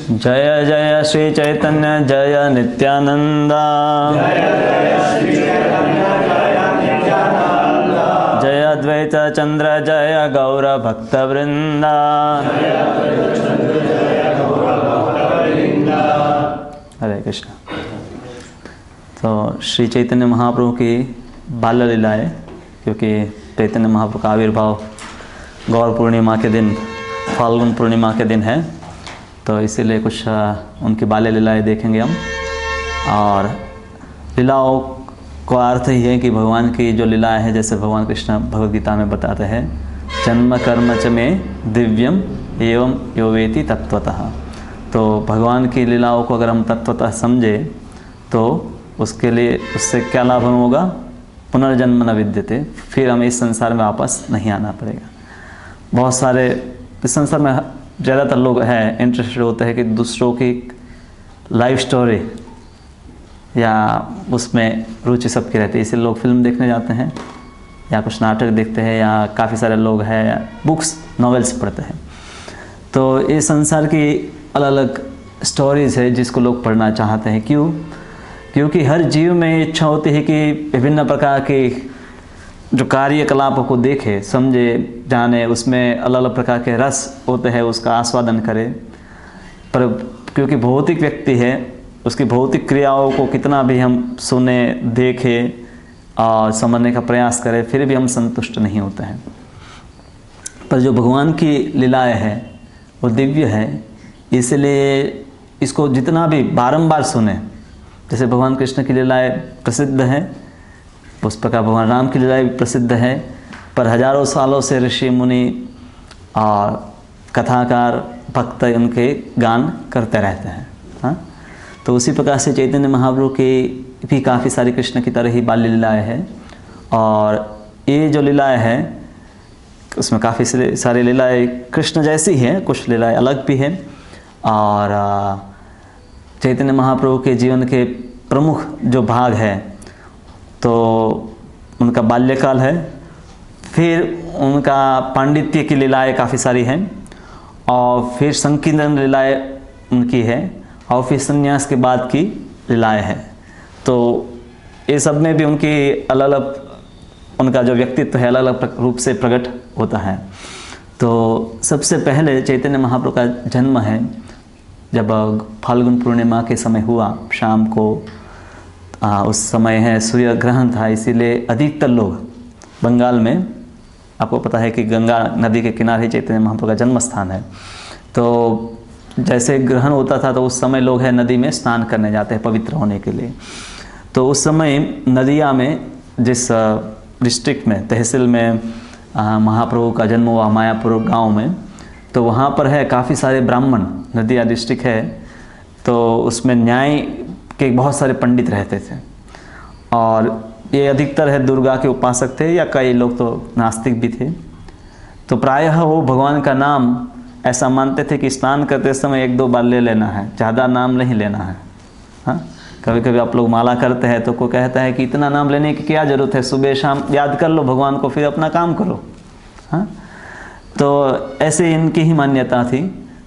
जय जय श्री चैतन्य जय नित्यानंद, जय अद्वैत चंद्र जय गौर भक्त वृंदा। हरे कृष्ण। तो श्री चैतन्य महाप्रभु की बाल्य लीलाएं, क्योंकि चैतन्य महाप्रभु का आविर्भाव गौर पूर्णिमा के दिन, फाल्गुन पूर्णिमा के दिन है, तो इसीलिए कुछ उनकी बाल्य लीलाएं देखेंगे हम। और लीलाओं का अर्थ ही है कि भगवान की जो लीलाएं हैं, जैसे भगवान कृष्ण भगवद गीता में बताते हैं, जन्म कर्म च में दिव्यम एवं यो वेति तत्वतः। तो भगवान की लीलाओं को अगर हम तत्वतः समझे तो उसके लिए उससे क्या लाभ हमें होगा? पुनर्जन्म न विद्यते, फिर हमें इस संसार में वापस नहीं आना पड़ेगा। बहुत सारे इस संसार में ज़्यादातर लोग हैं इंटरेस्टेड होते हैं कि दूसरों की लाइफ स्टोरी या उसमें रुचि सबकी रहती है, इसलिए लोग फिल्म देखने जाते हैं या कुछ नाटक देखते हैं, या काफ़ी सारे लोग हैं बुक्स नॉवेल्स पढ़ते हैं। तो ये संसार की अलग अलग स्टोरीज़ है जिसको लोग पढ़ना चाहते हैं। क्यों? क्योंकि हर जीव में इच्छा होती है कि विभिन्न प्रकार के जो कार्यकलापों को देखे, समझे, जाने, उसमें अलग अलग प्रकार के रस होते हैं, उसका आस्वादन करे। पर क्योंकि भौतिक व्यक्ति है, उसकी भौतिक क्रियाओं को कितना भी हम सुने, देखें और समझने का प्रयास करें, फिर भी हम संतुष्ट नहीं होते हैं। पर जो भगवान की लीलाएं हैं वो दिव्य है, इसलिए इसको जितना भी बारंबार सुने, जैसे भगवान कृष्ण की लीलाएं प्रसिद्ध हैं, उस प्रकार भगवान राम की लीलाएं भी प्रसिद्ध है। पर हजारों सालों से ऋषि मुनि और कथाकार भक्त उनके गान करते रहते हैं। हाँ, तो उसी प्रकार से चैतन्य महाप्रभु की भी काफ़ी सारी कृष्ण की तरह ही बाल्य लीलाएं हैं। और ये जो लीलाएं हैं उसमें काफ़ी सारी लीलाएं कृष्ण जैसी हैं, कुछ लीलाएं अलग भी हैं। और चैतन्य महाप्रभु के जीवन के प्रमुख जो भाग है तो उनका बाल्यकाल है, फिर उनका पांडित्य की लीलाएं काफ़ी सारी हैं, और फिर संकीर्तन लीलाएं उनकी है, और फिर संन्यास के बाद की लीलाएं हैं। तो ये सब में भी उनकी अलग अलग, उनका जो व्यक्तित्व है अलग अलग रूप से प्रकट होता है। तो सबसे पहले चैतन्य महाप्रभु का जन्म है जब फाल्गुन पूर्णिमा के समय हुआ, शाम को। उस समय है सूर्य ग्रहण था, इसीलिए अधिकतर लोग बंगाल में, आपको पता है कि गंगा नदी के किनारे चैतन्य महाप्रभु का जन्म स्थान है। तो जैसे ग्रहण होता था तो उस समय लोग है नदी में स्नान करने जाते हैं पवित्र होने के लिए। तो उस समय नदिया में, जिस डिस्ट्रिक्ट में, तहसील में महाप्रभु का जन्म हुआ, मायापुर गांव में, तो वहाँ पर है काफ़ी सारे ब्राह्मण, नदिया डिस्ट्रिक्ट है, तो उसमें न्याय के बहुत सारे पंडित रहते थे। और ये अधिकतर है दुर्गा के उपासक थे, या कई लोग तो नास्तिक भी थे। तो प्रायः वो भगवान का नाम ऐसा मानते थे कि स्नान करते समय एक दो बार ले लेना है, ज़्यादा नाम नहीं लेना है। हाँ, कभी कभी आप लोग माला करते हैं तो कोई कहता है कि इतना नाम लेने की क्या ज़रूरत है, सुबह शाम याद कर लो भगवान को, फिर अपना काम करो। हाँ, तो ऐसे इनकी ही मान्यता थी।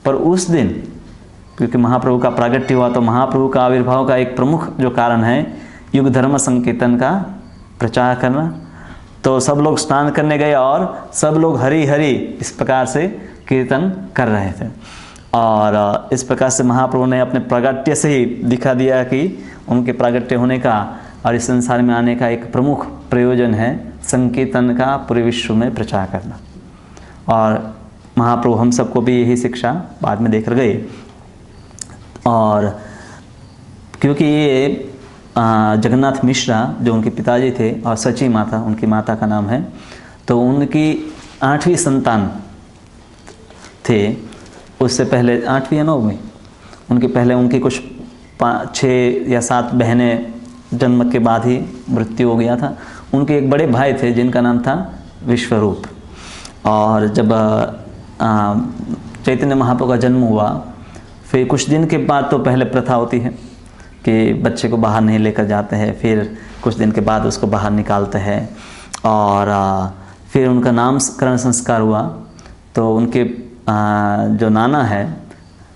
पर उस दिन क्योंकि महाप्रभु का प्रागट्य हुआ, तो महाप्रभु का आविर्भाव का एक प्रमुख जो कारण है युग धर्म संकीर्तन का प्रचार करना। तो सब लोग स्नान करने गए और सब लोग हरि हरि इस प्रकार से कीर्तन कर रहे थे। और इस प्रकार से महाप्रभु ने अपने प्रागट्य से ही दिखा दिया कि उनके प्रागट्य होने का और इस संसार में आने का एक प्रमुख प्रयोजन है संकीर्तन का पूरे विश्व में प्रचार करना। और महाप्रभु हम सबको भी यही शिक्षा बाद में देकर गए। और क्योंकि ये जगन्नाथ मिश्रा जो उनके पिताजी थे, और सची माता उनकी माता का नाम है, तो उनकी 8वीं संतान थे। उससे पहले 8वीं या 9वीं, उनके पहले उनकी कुछ 6 या 7 बहनें जन्म के बाद ही मृत्यु हो गया था। उनके एक बड़े भाई थे जिनका नाम था विश्वरूप। और जब चैतन्य महाप्रभु का जन्म हुआ, फिर कुछ दिन के बाद, तो पहले प्रथा होती है कि बच्चे को बाहर नहीं लेकर जाते हैं, फिर कुछ दिन के बाद उसको बाहर निकालते हैं। और फिर उनका नामकरण संस्कार हुआ। तो उनके जो नाना है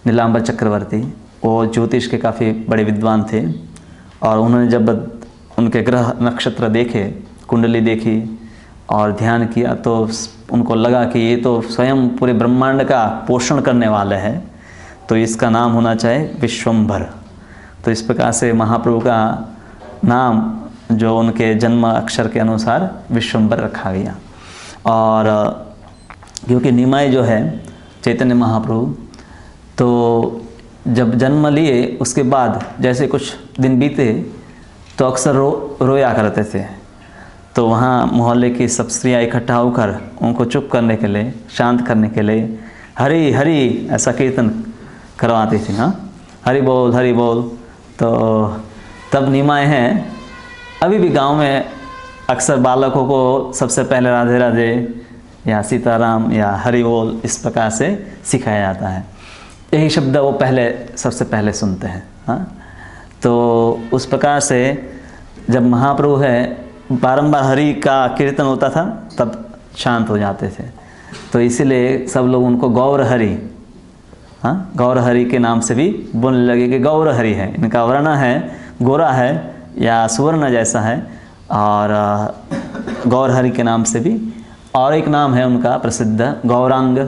नीलांबर चक्रवर्ती, वो ज्योतिष के काफ़ी बड़े विद्वान थे, और उन्होंने जब उनके ग्रह नक्षत्र देखे, कुंडली देखी और ध्यान किया, तो उनको लगा कि ये तो स्वयं पूरे ब्रह्मांड का पोषण करने वाले हैं, तो इसका नाम होना चाहिए विश्वम्भर। तो इस प्रकार से महाप्रभु का नाम जो उनके जन्म अक्षर के अनुसार विश्वम्भर रखा गया। और क्योंकि निमाई जो है चैतन्य महाप्रभु, तो जब जन्म लिए उसके बाद जैसे कुछ दिन बीते तो अक्सर रोया करते थे। तो वहाँ मोहल्ले की सब स्त्रियाँ इकट्ठा होकर उनको चुप करने के लिए, शांत करने के लिए हरि हरि ऐसा कीर्तन करवाती थी। हाँ, हरि बोल हरि बोल। तो तब निमाए हैं, अभी भी गांव में अक्सर बालकों को सबसे पहले राधे राधे या सीताराम या हरि बोल इस प्रकार से सिखाया जाता है। यही शब्द वो सबसे पहले सुनते हैं। हाँ, तो उस प्रकार से जब महाप्रभु है बारंबार हरि का कीर्तन होता था तब शांत हो जाते थे। तो इसीलिए सब लोग उनको गौर हरि, हाँ, गौर हरि के नाम से भी बोलने लगे कि गौर हरि है, इनका वर्ण है गोरा है या सुवर्ण जैसा है, और गौर हरि के नाम से भी। और एक नाम है उनका प्रसिद्ध गौरांग,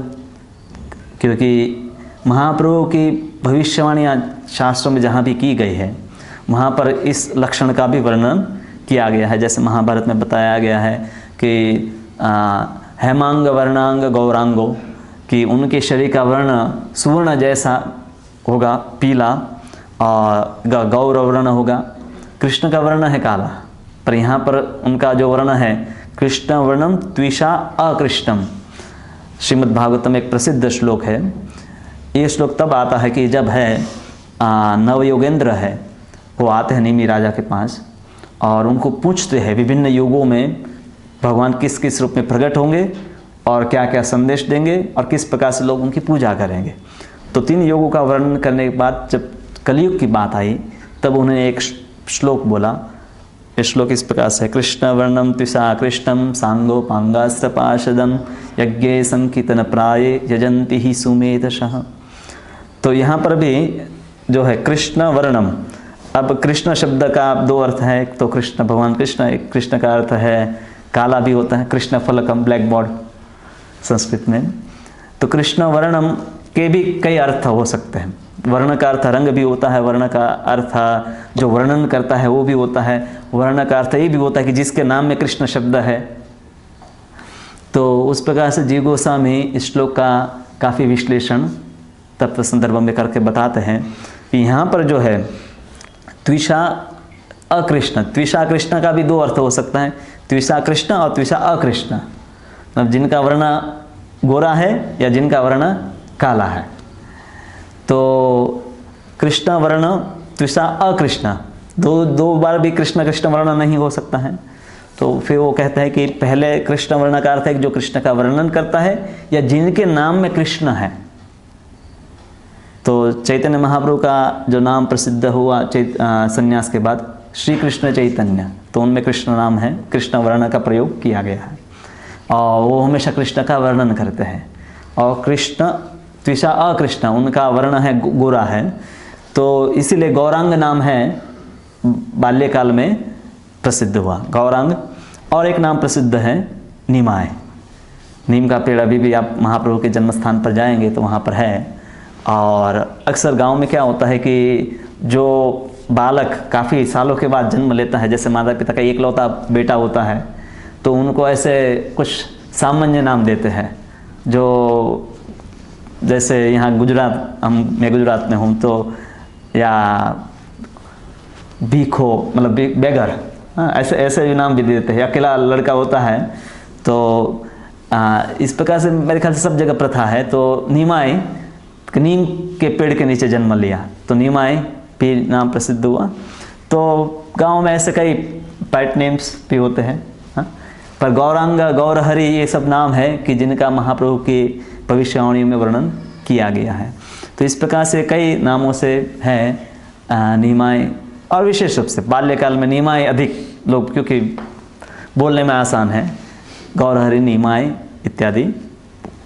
क्योंकि महाप्रभु की भविष्यवाणियाँ शास्त्रों में जहाँ भी की गई है वहाँ पर इस लक्षण का भी वर्णन किया गया है। जैसे महाभारत में बताया गया है कि हेमांग वर्णांग गौरांगो, कि उनके शरीर का वर्ण सुवर्ण जैसा होगा, पीला, और गौर वर्ण होगा। कृष्ण का वर्ण है काला, पर यहाँ पर उनका जो वर्ण है कृष्ण वर्णम त्विषा अकृष्णम। श्रीमद् भागवतम में एक प्रसिद्ध श्लोक है। ये श्लोक तब आता है कि जब है नवयोगेंद्र है, वो आते हैं निमि राजा के पास और उनको पूछते हैं विभिन्न युगों में भगवान किस किस रूप में प्रकट होंगे और क्या क्या संदेश देंगे और किस प्रकार से लोग उनकी पूजा करेंगे। तो 3 युगों का वर्णन करने के बाद जब कलयुग की बात आई तब उन्होंने एक श्लोक बोला। ये श्लोक इस प्रकार से, कृष्ण वर्णम त्विषा कृष्णम सांगो पांगास्त्र पार्षदम यज्ञे संकीर्तन प्राये यजंती ही सुमेधशः। तो यहाँ पर भी जो है कृष्ण वर्णम, अब कृष्ण शब्द का 2 अर्थ है। एक तो कृष्ण भगवान कृष्ण, एक कृष्ण का अर्थ है काला भी होता है, कृष्ण फलकम ब्लैक बोर्ड संस्कृत में। तो कृष्ण वर्णम के भी कई अर्थ हो सकते हैं। वर्ण का अर्थ रंग भी होता है, वर्ण का अर्थ जो वर्णन करता है वो भी होता है, वर्ण का अर्थ ये भी होता है कि जिसके नाम में कृष्ण शब्द है। तो उस प्रकार से जीव गोस्वामी इस श्लोक का काफ़ी विश्लेषण तत्व संदर्भ में करके बताते हैं कि यहाँ पर जो है त्विषा अकृष्ण, त्विषा कृष्ण का भी 2 अर्थ हो सकता है, त्विषा कृष्ण और त्विषा अकृष्ण, मतलब जिनका वर्ण गोरा है या जिनका वर्ण काला है। तो कृष्ण वर्ण त्विषा अकृष्ण, दो बार भी कृष्ण कृष्ण वर्ण नहीं हो सकता है। तो फिर वो कहते हैं कि पहले कृष्ण वर्ण का अर्थ है जो कृष्ण का वर्णन करता है या जिनके नाम में कृष्ण है। तो चैतन्य महाप्रभु का जो नाम प्रसिद्ध हुआ संन्यास के बाद श्री कृष्ण चैतन्य, तो उनमें कृष्ण नाम है, कृष्ण वर्ण का प्रयोग किया गया है और वो हमेशा कृष्ण का वर्णन करते हैं। और कृष्ण त्विषा अकृष्ण, उनका वर्ण है गोरा है, तो इसीलिए गौरांग नाम है बाल्यकाल में प्रसिद्ध हुआ गौरांग। और एक नाम प्रसिद्ध है निमाय, नीम का पेड़ अभी भी आप महाप्रभु के जन्म स्थान पर जाएंगे तो वहाँ पर है। और अक्सर गांव में क्या होता है कि जो बालक काफ़ी सालों के बाद जन्म लेता है, जैसे माता पिता का इकलौता बेटा होता है, तो उनको ऐसे कुछ सामान्य नाम देते हैं। जो जैसे यहाँ गुजरात, मैं गुजरात में हूँ, तो या भीखो मतलब बेगर, हाँ, ऐसे भी नाम भी देते हैं। अकेला लड़का होता है तो इस प्रकार से मेरे ख्याल से सब जगह प्रथा है। तो निमाई, नीम के पेड़ के नीचे जन्म लिया तो निमाई भी नाम प्रसिद्ध हुआ। तो गांव में ऐसे कई पेट नेम्स भी होते हैं, हाँ? पर गौरांग गौरहरि ये सब नाम है कि जिनका महाप्रभु की भविष्यवाणी में वर्णन किया गया है। तो इस प्रकार से कई नामों से है निमाई। और विशेष रूप से बाल्यकाल में निमाई अधिक लोग, क्योंकि बोलने में आसान है, गौरहरि निमाई इत्यादि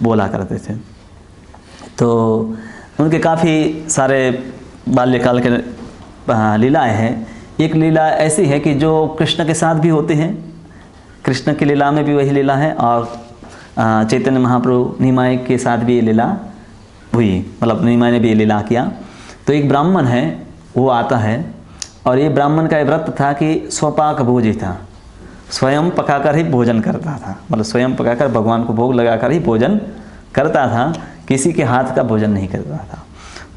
बोला करते थे। तो उनके काफ़ी सारे बाल्यकाल के लीलाएँ हैं। एक लीला ऐसी है कि जो कृष्ण के साथ भी होते हैं, कृष्ण की लीला में भी वही लीला है, और चैतन्य महाप्रभु निमाय के साथ भी ये लीला हुई, मतलब निमाय ने भी ये लीला किया। तो एक ब्राह्मण है, वो आता है, और ये ब्राह्मण का व्रत था कि स्वपाक भोजी था, स्वयं पकाकर ही भोजन करता था, मतलब स्वयं पकाकर भगवान को भोग लगाकर ही भोजन करता था, किसी के हाथ का भोजन नहीं करता था।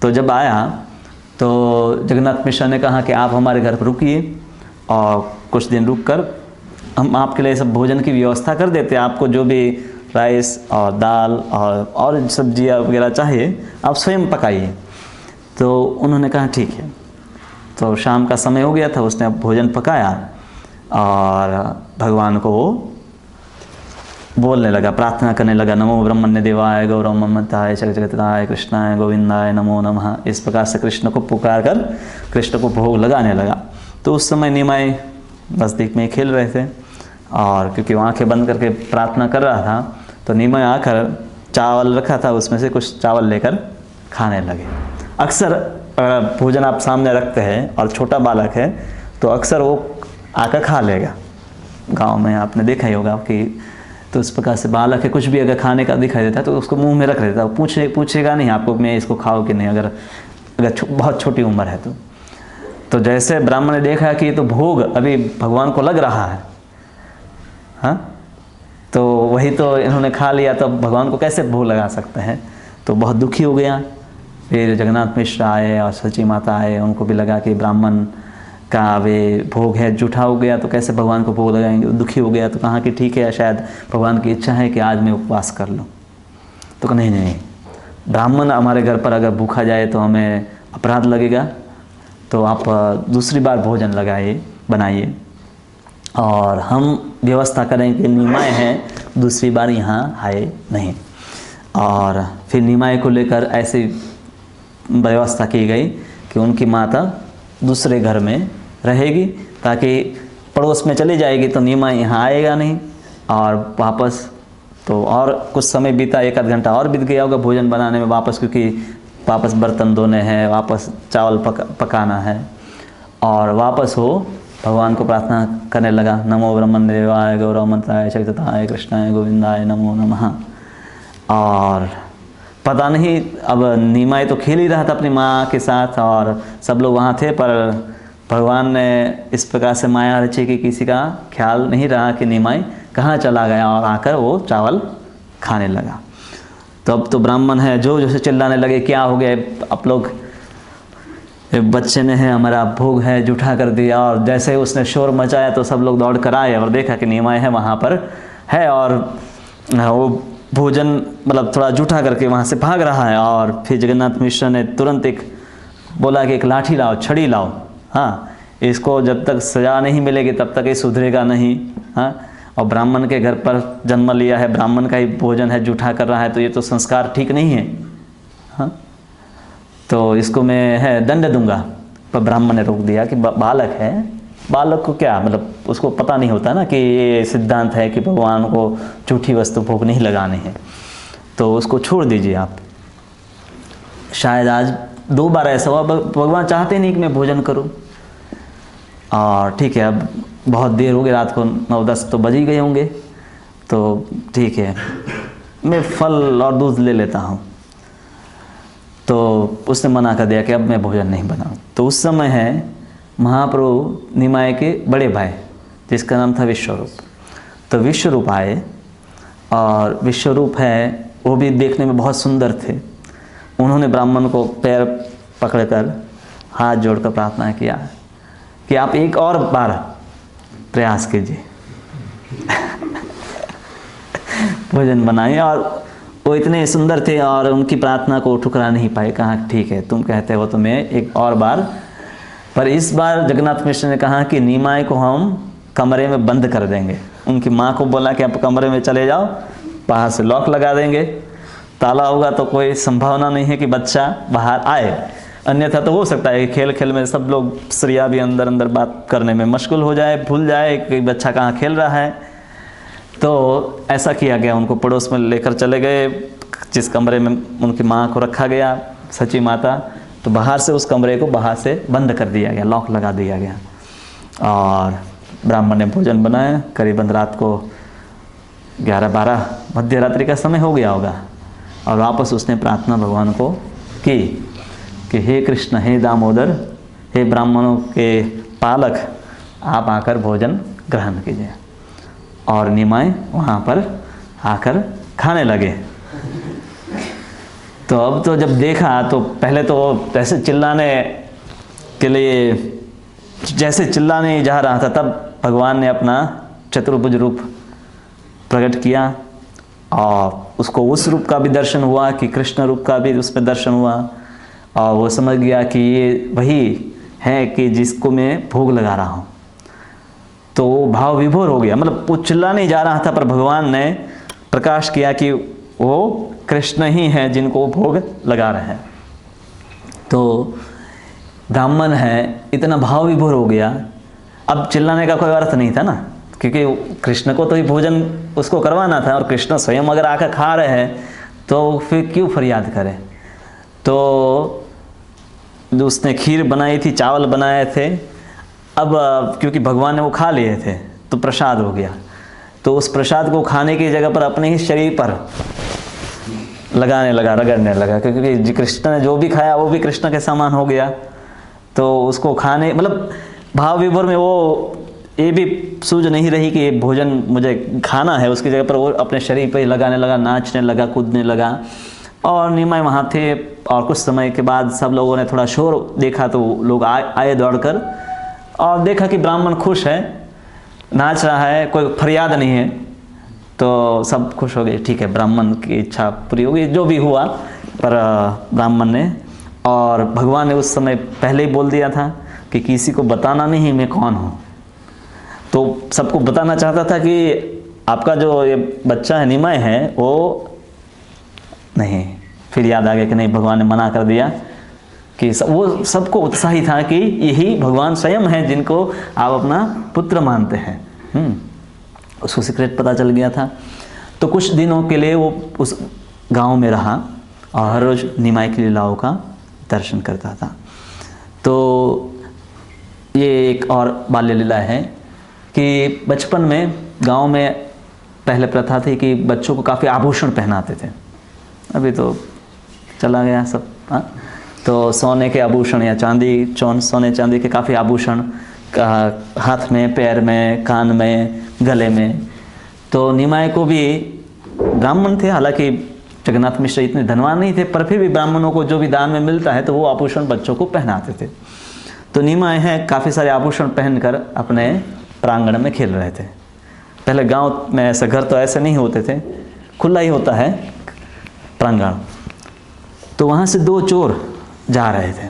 तो जब आया तो जगन्नाथ मिश्र ने कहा कि आप हमारे घर पर रुकिए और कुछ दिन रुक कर हम आपके लिए सब भोजन की व्यवस्था कर देते हैं, आपको जो भी राइस और दाल और सब्जियाँ वगैरह चाहिए आप स्वयं पकाइए। तो उन्होंने कहा ठीक है। तो शाम का समय हो गया था, उसने भोजन पकाया और भगवान को बोलने लगा, प्रार्थना करने लगा, नमो ब्रह्मण्य देवाय गौरव ममताय जगजगताय कृष्णाय गोविंदाय नमो नमः। इस प्रकार से कृष्ण को पुकार कर कृष्ण को भोग लगाने लगा। तो उस समय निमाय नज़दीक में खेल रहे थे, और क्योंकि वो आँखें बंद करके प्रार्थना कर रहा था, तो निमाय आकर चावल रखा था, उसमें से कुछ चावल लेकर खाने लगे। अक्सर भोजन आप सामने रखते हैं और छोटा बालक है तो अक्सर वो आकर खा लेगा। गांव में आपने देखा ही होगा कि तो इस प्रकार से बालक है, कुछ भी अगर खाने का दिखाई देता है तो उसको मुंह में रख लेता है, पूछेगा नहीं आपको मैं इसको खाओ कि नहीं, अगर बहुत छोटी उम्र है तो जैसे ब्राह्मण ने देखा कि ये तो भोग अभी भगवान को लग रहा है, हाँ, तो वही तो इन्होंने खा लिया, तो भगवान को कैसे भोग लगा सकते हैं। तो बहुत दुखी हो गया। फिर जगन्नाथ मिश्र आए और सची माता आए, उनको भी लगा कि ब्राह्मण का वे भोग है जूठा हो गया, तो कैसे भगवान को भोग लगाएंगे। दुखी हो गया तो कहा कि ठीक है, शायद भगवान की इच्छा है कि आज मैं उपवास कर लूँ। तो कहा नहीं, ब्राह्मण हमारे घर पर अगर भूखा जाए तो हमें अपराध लगेगा, तो आप दूसरी बार भोजन बनाइए और हम व्यवस्था करें कि निमाय है दूसरी बार यहाँ आए नहीं। और फिर निमाय को लेकर ऐसी व्यवस्था की गई कि उनकी माता दूसरे घर में रहेगी, ताकि पड़ोस में चली जाएगी तो निमाय यहाँ आएगा नहीं। और वापस तो और कुछ समय बीता, 1 आध घंटा और बीत गया होगा भोजन बनाने में वापस, क्योंकि वापस बर्तन धोने हैं, वापस चावल पकाना है, और वापस हो भगवान को प्रार्थना करने लगा, नमो ब्रह्मण्य देवाय गौरव मंत्राय जगताय कृष्णाय गोविंदाय नमो नमः। और पता नहीं, अब निमाय तो खेल ही रहा था अपनी माँ के साथ और सब लोग वहाँ थे, पर भगवान ने इस प्रकार से माया रची कि किसी का ख्याल नहीं रहा कि निमाय कहाँ चला गया, और आकर वो चावल खाने लगा। तो अब तो ब्राह्मण है जो जैसे चिल्लाने लगे, क्या हो गया आप लोग, बच्चे ने है हमारा भोग है जूठा कर दिया। और जैसे ही उसने शोर मचाया तो सब लोग दौड़ कर आए और देखा कि निमाय है वहाँ पर है, और वो भोजन मतलब थोड़ा जूठा करके वहाँ से भाग रहा है। और फिर जगन्नाथ मिश्र ने तुरंत बोला कि एक लाठी लाओ, छड़ी लाओ, हाँ, इसको जब तक सजा नहीं मिलेगी तब तक ये सुधरेगा नहीं, हाँ। और ब्राह्मण के घर पर जन्म लिया है, ब्राह्मण का ही भोजन है जूठा कर रहा है, तो ये तो संस्कार ठीक नहीं है, हाँ, तो इसको मैं है दंड दूंगा। पर ब्राह्मण ने रोक दिया कि बालक है, बालक को क्या मतलब, उसको पता नहीं होता ना कि ये सिद्धांत है कि भगवान को झूठी वस्तु भोग नहीं लगाने हैं, तो उसको छोड़ दीजिए आप। शायद आज 2 बार ऐसा हुआ, भगवान चाहते नहीं कि मैं भोजन करूं। और ठीक है, अब बहुत देर हो गई, रात को 9-10 तो बज ही गए होंगे, तो ठीक है मैं फल और दूध ले लेता हूं। तो उसने मना कर दिया कि अब मैं भोजन नहीं बनाऊं। तो उस समय है महाप्रभु निमाय के बड़े भाई, जिसका नाम था विश्वरूप। तो विश्वरूप आए, और विश्वरूप है वो भी देखने में बहुत सुंदर थे। उन्होंने ब्राह्मण को पैर पकड़कर हाथ जोड़कर प्रार्थना किया कि आप एक और बार प्रयास कीजिए भोजन बनाइए। और वो इतने सुंदर थे और उनकी प्रार्थना को ठुकरा नहीं पाए, कहा ठीक है तुम कहते हो तो मैं एक और बार। पर इस बार जगन्नाथ मिश्र ने कहा कि निमाय को हम कमरे में बंद कर देंगे। उनकी माँ को बोला कि आप कमरे में चले जाओ, बाहर से लॉक लगा देंगे, ताला होगा तो कोई संभावना नहीं है कि बच्चा बाहर आए। अन्यथा तो हो सकता है कि खेल खेल में सब लोग स्त्रियाँ भी अंदर अंदर बात करने में मशगूल हो जाए, भूल जाए कि बच्चा कहाँ खेल रहा है। तो ऐसा किया गया, उनको पड़ोस में लेकर चले गए, जिस कमरे में उनकी माँ को रखा गया। सची माता, तो बाहर से उस कमरे को बाहर से बंद कर दिया गया, लॉक लगा दिया गया। और ब्राह्मण ने भोजन बनाया, करीबन रात को 11-12 मध्य रात्रि का समय हो गया होगा। और वापस उसने प्रार्थना भगवान को की कि हे कृष्ण, हे दामोदर, हे ब्राह्मणों के पालक, आप आकर भोजन ग्रहण कीजिए। और निमाय वहाँ पर आकर खाने लगे। तो अब तो जब देखा तो पहले तो ऐसे चिल्लाने के लिए, जैसे चिल्लाने जा रहा था, तब भगवान ने अपना चतुर्भुज रूप प्रकट किया और उसको उस रूप का भी दर्शन हुआ कि कृष्ण रूप का भी उसमें दर्शन हुआ। और वो समझ गया कि ये वही है कि जिसको मैं भोग लगा रहा हूँ। तो वो भाव विभोर हो गया, मतलब वो चिल्ला नहीं जा रहा था, पर भगवान ने प्रकाश किया कि वो कृष्ण ही हैं जिनको वो भोग लगा रहे हैं। तो ब्राह्मण है, इतना भाव विभोर हो गया, अब चिल्लाने का कोई अर्थ नहीं था ना, क्योंकि कृष्ण को तो ही भोजन उसको करवाना था, और कृष्ण स्वयं अगर आकर खा रहे हैं तो फिर क्यों फरियाद करें। तो उसने खीर बनाई थी, चावल बनाए थे, अब क्योंकि भगवान ने वो खा लिए थे तो प्रसाद हो गया। तो उस प्रसाद को खाने की जगह पर अपने ही शरीर पर लगाने लगा, रगड़ने लगा, क्योंकि कृष्ण ने जो भी खाया वो भी कृष्ण के समान हो गया। तो उसको खाने, मतलब भाव विभोर में वो ये भी सूझ नहीं रही कि भोजन मुझे खाना है, उसकी जगह पर वो अपने शरीर पर ही लगाने लगा, नाचने लगा, कूदने लगा। और निमाय वहाँ थे। और कुछ समय के बाद सब लोगों ने थोड़ा शोर देखा, तो लोग आए दौड़कर और देखा कि ब्राह्मण खुश है, नाच रहा है, कोई फरियाद नहीं है। तो सब खुश हो गए, ठीक है, ब्राह्मण की इच्छा पूरी हो गई, जो भी हुआ। पर ब्राह्मण ने, और भगवान ने उस समय पहले ही बोल दिया था कि किसी को बताना नहीं मैं कौन हूँ। तो सबको बताना चाहता था कि आपका जो ये बच्चा है, निमाय है, वो नहीं। फिर याद आ गया कि नहीं, भगवान ने मना कर दिया कि वो सबको उत्साही था कि यही भगवान स्वयं है जिनको आप अपना पुत्र मानते हैं। उसको सीक्रेट पता चल गया था। तो कुछ दिनों के लिए वो उस गांव में रहा और हर रोज़ निमाय की लीलाओं का दर्शन करता था। तो ये एक और बाल्य लीला है कि बचपन में गांव में पहले प्रथा थी कि बच्चों को काफ़ी आभूषण पहनाते थे। अभी तो चला गया सब। तो सोने के आभूषण या चांदी, सोने चांदी के काफ़ी आभूषण, हाथ में, पैर में, कान में, गले में। तो निमाय को भी, ब्राह्मण थे हालांकि, जगन्नाथ मिश्र इतने धनवान नहीं थे, पर फिर भी ब्राह्मणों को जो भी दान में मिलता है तो वो आभूषण बच्चों को पहनाते थे। तो निमाय हैं काफ़ी सारे आभूषण पहनकर अपने प्रांगण में खेल रहे थे। पहले गांव में ऐसे घर तो ऐसे नहीं होते थे, खुला ही होता है प्रांगण। तो वहाँ से 2 चोर जा रहे थे।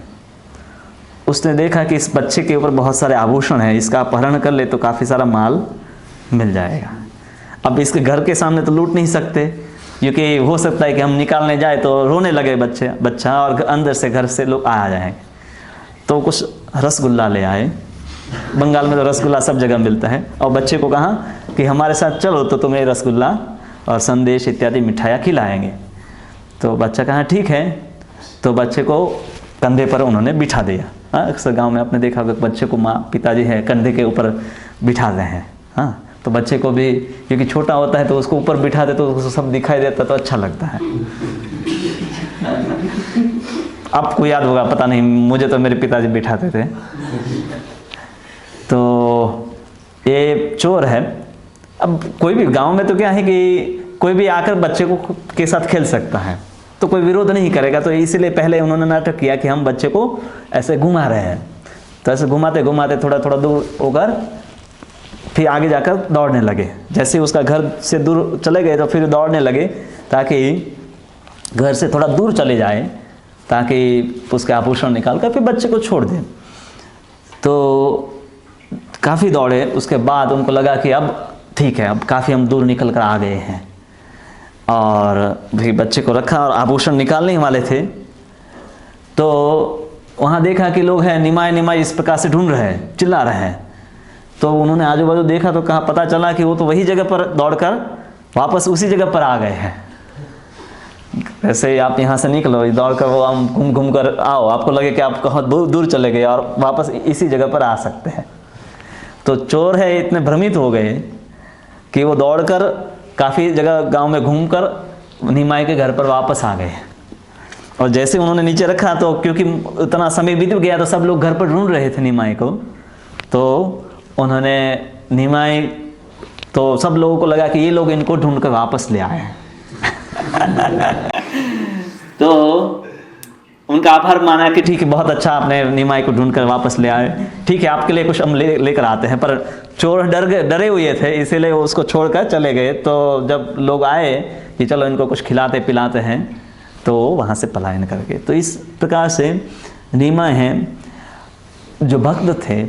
उसने देखा कि इस बच्चे के ऊपर बहुत सारे आभूषण हैं, इसका अपहरण कर ले तो काफ़ी सारा माल मिल जाएगा। अब इसके घर के सामने तो लूट नहीं सकते, क्योंकि हो सकता है कि हम निकालने जाए तो रोने लगे बच्चा और अंदर से घर से लोग आ जाएंगे। तो कुछ रसगुल्ला ले आए। बंगाल में तो रसगुल्ला सब जगह मिलता है। और बच्चे को कहा कि हमारे साथ चलो तो तुम्हें रसगुल्ला और संदेश इत्यादि मिठाइयाँ खिलाएंगे। तो बच्चा कहा ठीक है। तो बच्चे को कंधे पर उन्होंने बिठा दिया। अक्सर गांव में आपने देखा होगा बच्चे को माँ पिताजी है कंधे के ऊपर बिठा रहे हैं। हाँ, तो बच्चे को भी, क्योंकि छोटा होता है तो उसको ऊपर बिठा दे तो उसको सब दिखाई देता तो अच्छा लगता है। आपको याद होगा, पता नहीं, मुझे तो मेरे पिताजी बिठाते थे। तो ये चोर है। अब कोई भी गांव में तो क्या है कि कोई भी आकर बच्चे को के साथ खेल सकता है, तो कोई विरोध नहीं करेगा। तो इसीलिए पहले उन्होंने नाटक किया कि हम बच्चे को ऐसे घुमा रहे हैं। तो ऐसे घुमाते घुमाते थोड़ा थोड़ा दूर होकर फिर आगे जाकर दौड़ने लगे। जैसे उसका घर से दूर चले गए तो फिर दौड़ने लगे ताकि घर से थोड़ा दूर चले जाए, ताकि उसके आभूषण निकाल कर फिर बच्चे को छोड़ दें। तो काफ़ी दौड़े। उसके बाद उनको लगा कि अब ठीक है, अब काफ़ी हम दूर निकल कर आ गए हैं। और भी बच्चे को रखा और आभूषण निकालने वाले थे। तो वहाँ देखा कि लोग हैं निमाय निमाय इस प्रकार से ढूंढ रहे हैं, चिल्ला रहे हैं। तो उन्होंने आजू बाजू देखा तो कहा, पता चला कि वो तो वही जगह पर दौड़कर वापस उसी जगह पर आ गए हैं। वैसे ही आप यहाँ से निकलो, दौड़ कर वो हम घूम घूम कर आओ, आपको लगे कि आप कहाँ दूर दूर चले गए और वापस इसी जगह पर आ सकते हैं। तो चोर है इतने भ्रमित हो गए कि वो दौड़कर काफ़ी जगह गांव में घूमकर निमाई के घर पर वापस आ गए। और जैसे उन्होंने नीचे रखा तो क्योंकि उतना समय बीत गया तो सब लोग घर पर ढूंढ रहे थे निमाई को, तो उन्होंने निमाई, तो सब लोगों को लगा कि ये लोग इनको ढूंढ कर वापस ले आए हैं। तो उनका आभार माना कि ठीक है, बहुत अच्छा आपने निमाई को ढूंढ कर वापस ले आए, ठीक है आपके लिए कुछ हम लेकर आते हैं। पर चोर डरे हुए थे, इसीलिए वो उसको छोड़कर चले गए। तो जब लोग आए कि चलो इनको कुछ खिलाते पिलाते हैं, तो वहाँ से पलायन कर गए। तो इस प्रकार से निमाई हैं जो भक्त थे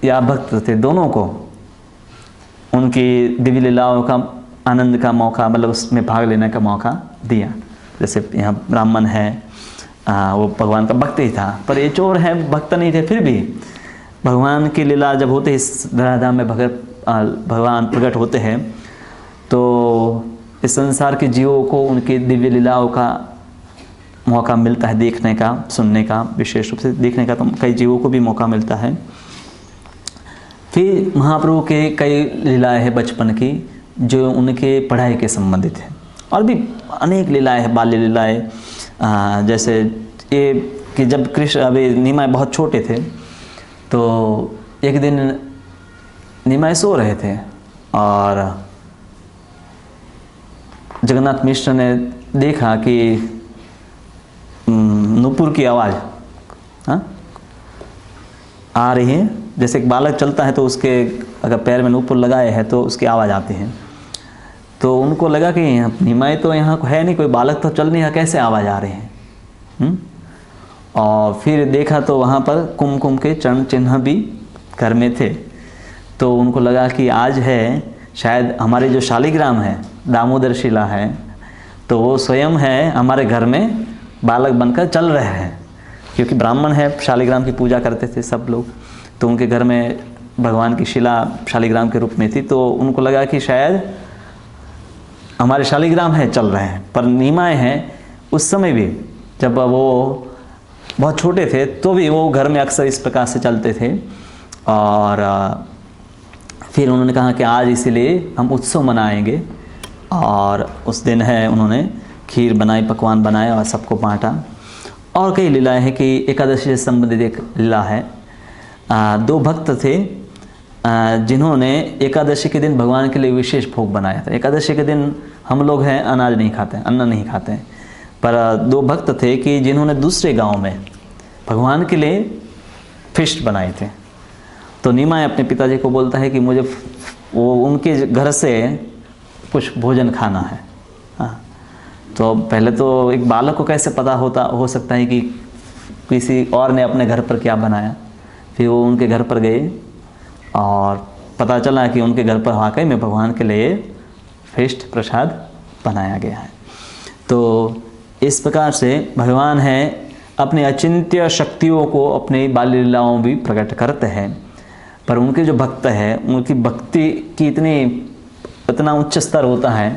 या भक्त थे, दोनों को उनकी दिव्य लीलाओं का आनंद का मौका, मतलब उसमें भाग लेने का मौका दिया। जैसे यहाँ ब्राह्मण है, वो भगवान का भक्त ही था, पर ये चोर है भक्त नहीं थे, फिर भी भगवान की लीला जब होते इस धराधाम में भगवान प्रकट होते हैं, तो इस संसार के जीवों को उनकी दिव्य लीलाओं का मौका मिलता है देखने का, सुनने का, विशेष रूप से देखने का तो कई जीवों को भी मौका मिलता है। फिर महाप्रभु के कई लीलाएँ हैं बचपन की जो उनके पढ़ाई के संबंधित है, और भी अनेक लीलाएँ हैं, बाल्य लीलाएँ। जैसे ये कि जब कृष्ण अभी निमाई बहुत छोटे थे, तो एक दिन निमाई सो रहे थे और जगन्नाथ मिश्र ने देखा कि नूपुर की आवाज़ आ रही है। जैसे एक बालक चलता है तो उसके अगर पैर में नूपुर लगाए है तो उसकी आवाज़ आती है। तो उनको लगा कि निमाई तो यहाँ है नहीं, कोई बालक तो चल नहीं है, कैसे आवाज़ आ रही है। और फिर देखा तो वहाँ पर कुमकुम के चरण चिन्ह भी घर में थे। तो उनको लगा कि आज है शायद हमारे जो शालिग्राम है, दामोदर शिला है, तो वो स्वयं है हमारे घर में बालक बनकर चल रहे हैं। क्योंकि ब्राह्मण है, शालिग्राम की पूजा करते थे सब लोग, तो उनके घर में भगवान की शिला शालिग्राम के रूप में थी। तो उनको लगा कि शायद हमारे शालिग्राम है चल रहे हैं। पर निमाई हैं उस समय भी जब वो बहुत छोटे थे तो भी वो घर में अक्सर इस प्रकार से चलते थे। और फिर उन्होंने कहा कि आज इसीलिए हम उत्सव मनाएंगे, और उस दिन है उन्होंने खीर बनाई, पकवान बनाए और सबको बांटा। और कई लीलाएँ हैं कि एकादशी से संबंधित एक लीला है। दो भक्त थे जिन्होंने एकादशी के दिन भगवान के लिए विशेष भोग बनाया था। एकादशी के दिन हम लोग हैं अनाज नहीं खाते, अन्न नहीं खाते, पर दो भक्त थे कि जिन्होंने दूसरे गांव में भगवान के लिए फिस्ट बनाए थे। तो निमाई अपने पिताजी को बोलता है कि मुझे वो उनके घर से कुछ भोजन खाना है। तो पहले तो एक बालक को कैसे पता हो सकता है कि किसी और ने अपने घर पर क्या बनाया। फिर वो उनके घर पर गए और पता चला कि उनके घर पर वाकई में भगवान के लिए फिस्ट प्रसाद बनाया गया है। तो इस प्रकार से भगवान है अपने अचिंत्य शक्तियों को अपनी बाल्य लीलाओं भी प्रकट करते हैं। पर उनके जो भक्त हैं उनकी भक्ति की इतना उच्च स्तर होता है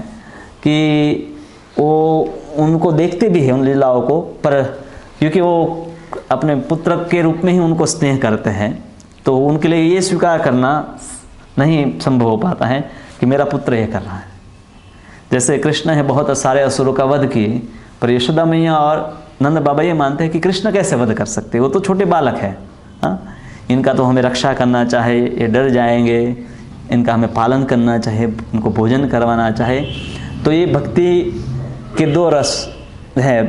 कि वो उनको देखते भी हैं उन लीलाओं को, पर क्योंकि वो अपने पुत्र के रूप में ही उनको स्नेह करते हैं, तो उनके लिए ये स्वीकार करना नहीं संभव हो पाता है कि मेरा पुत्र ये कर रहा है। जैसे कृष्ण है बहुत सारे असुरों का वध किए, पर यशोदा मैया और नंद बाबा ये मानते हैं कि कृष्ण कैसे वध कर सकते, वो तो छोटे बालक है। इनका तो हमें रक्षा करना चाहे, ये डर जाएंगे, इनका हमें पालन करना चाहे, उनको भोजन करवाना चाहे। तो ये भक्ति के दो रस है।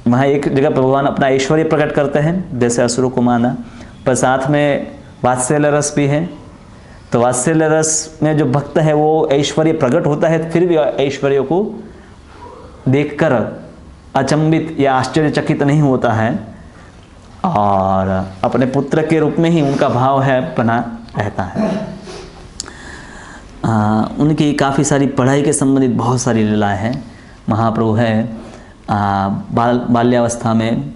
वहाँ एक जगह भगवान अपना ऐश्वर्य प्रकट करते हैं जैसे असुरों को माना, पर साथ में वात्सल्य रस भी है। तो वात्सल्य रस में जो भक्त है वो ऐश्वर्य प्रकट होता है, फिर भी ऐश्वर्य को देखकर अचंभित या आश्चर्यचकित नहीं होता है, और अपने पुत्र के रूप में ही उनका भाव है बना रहता है। उनकी काफ़ी सारी पढ़ाई के संबंधित बहुत सारी लीलाएँ हैं। महाप्रभु है बाल्यावस्था में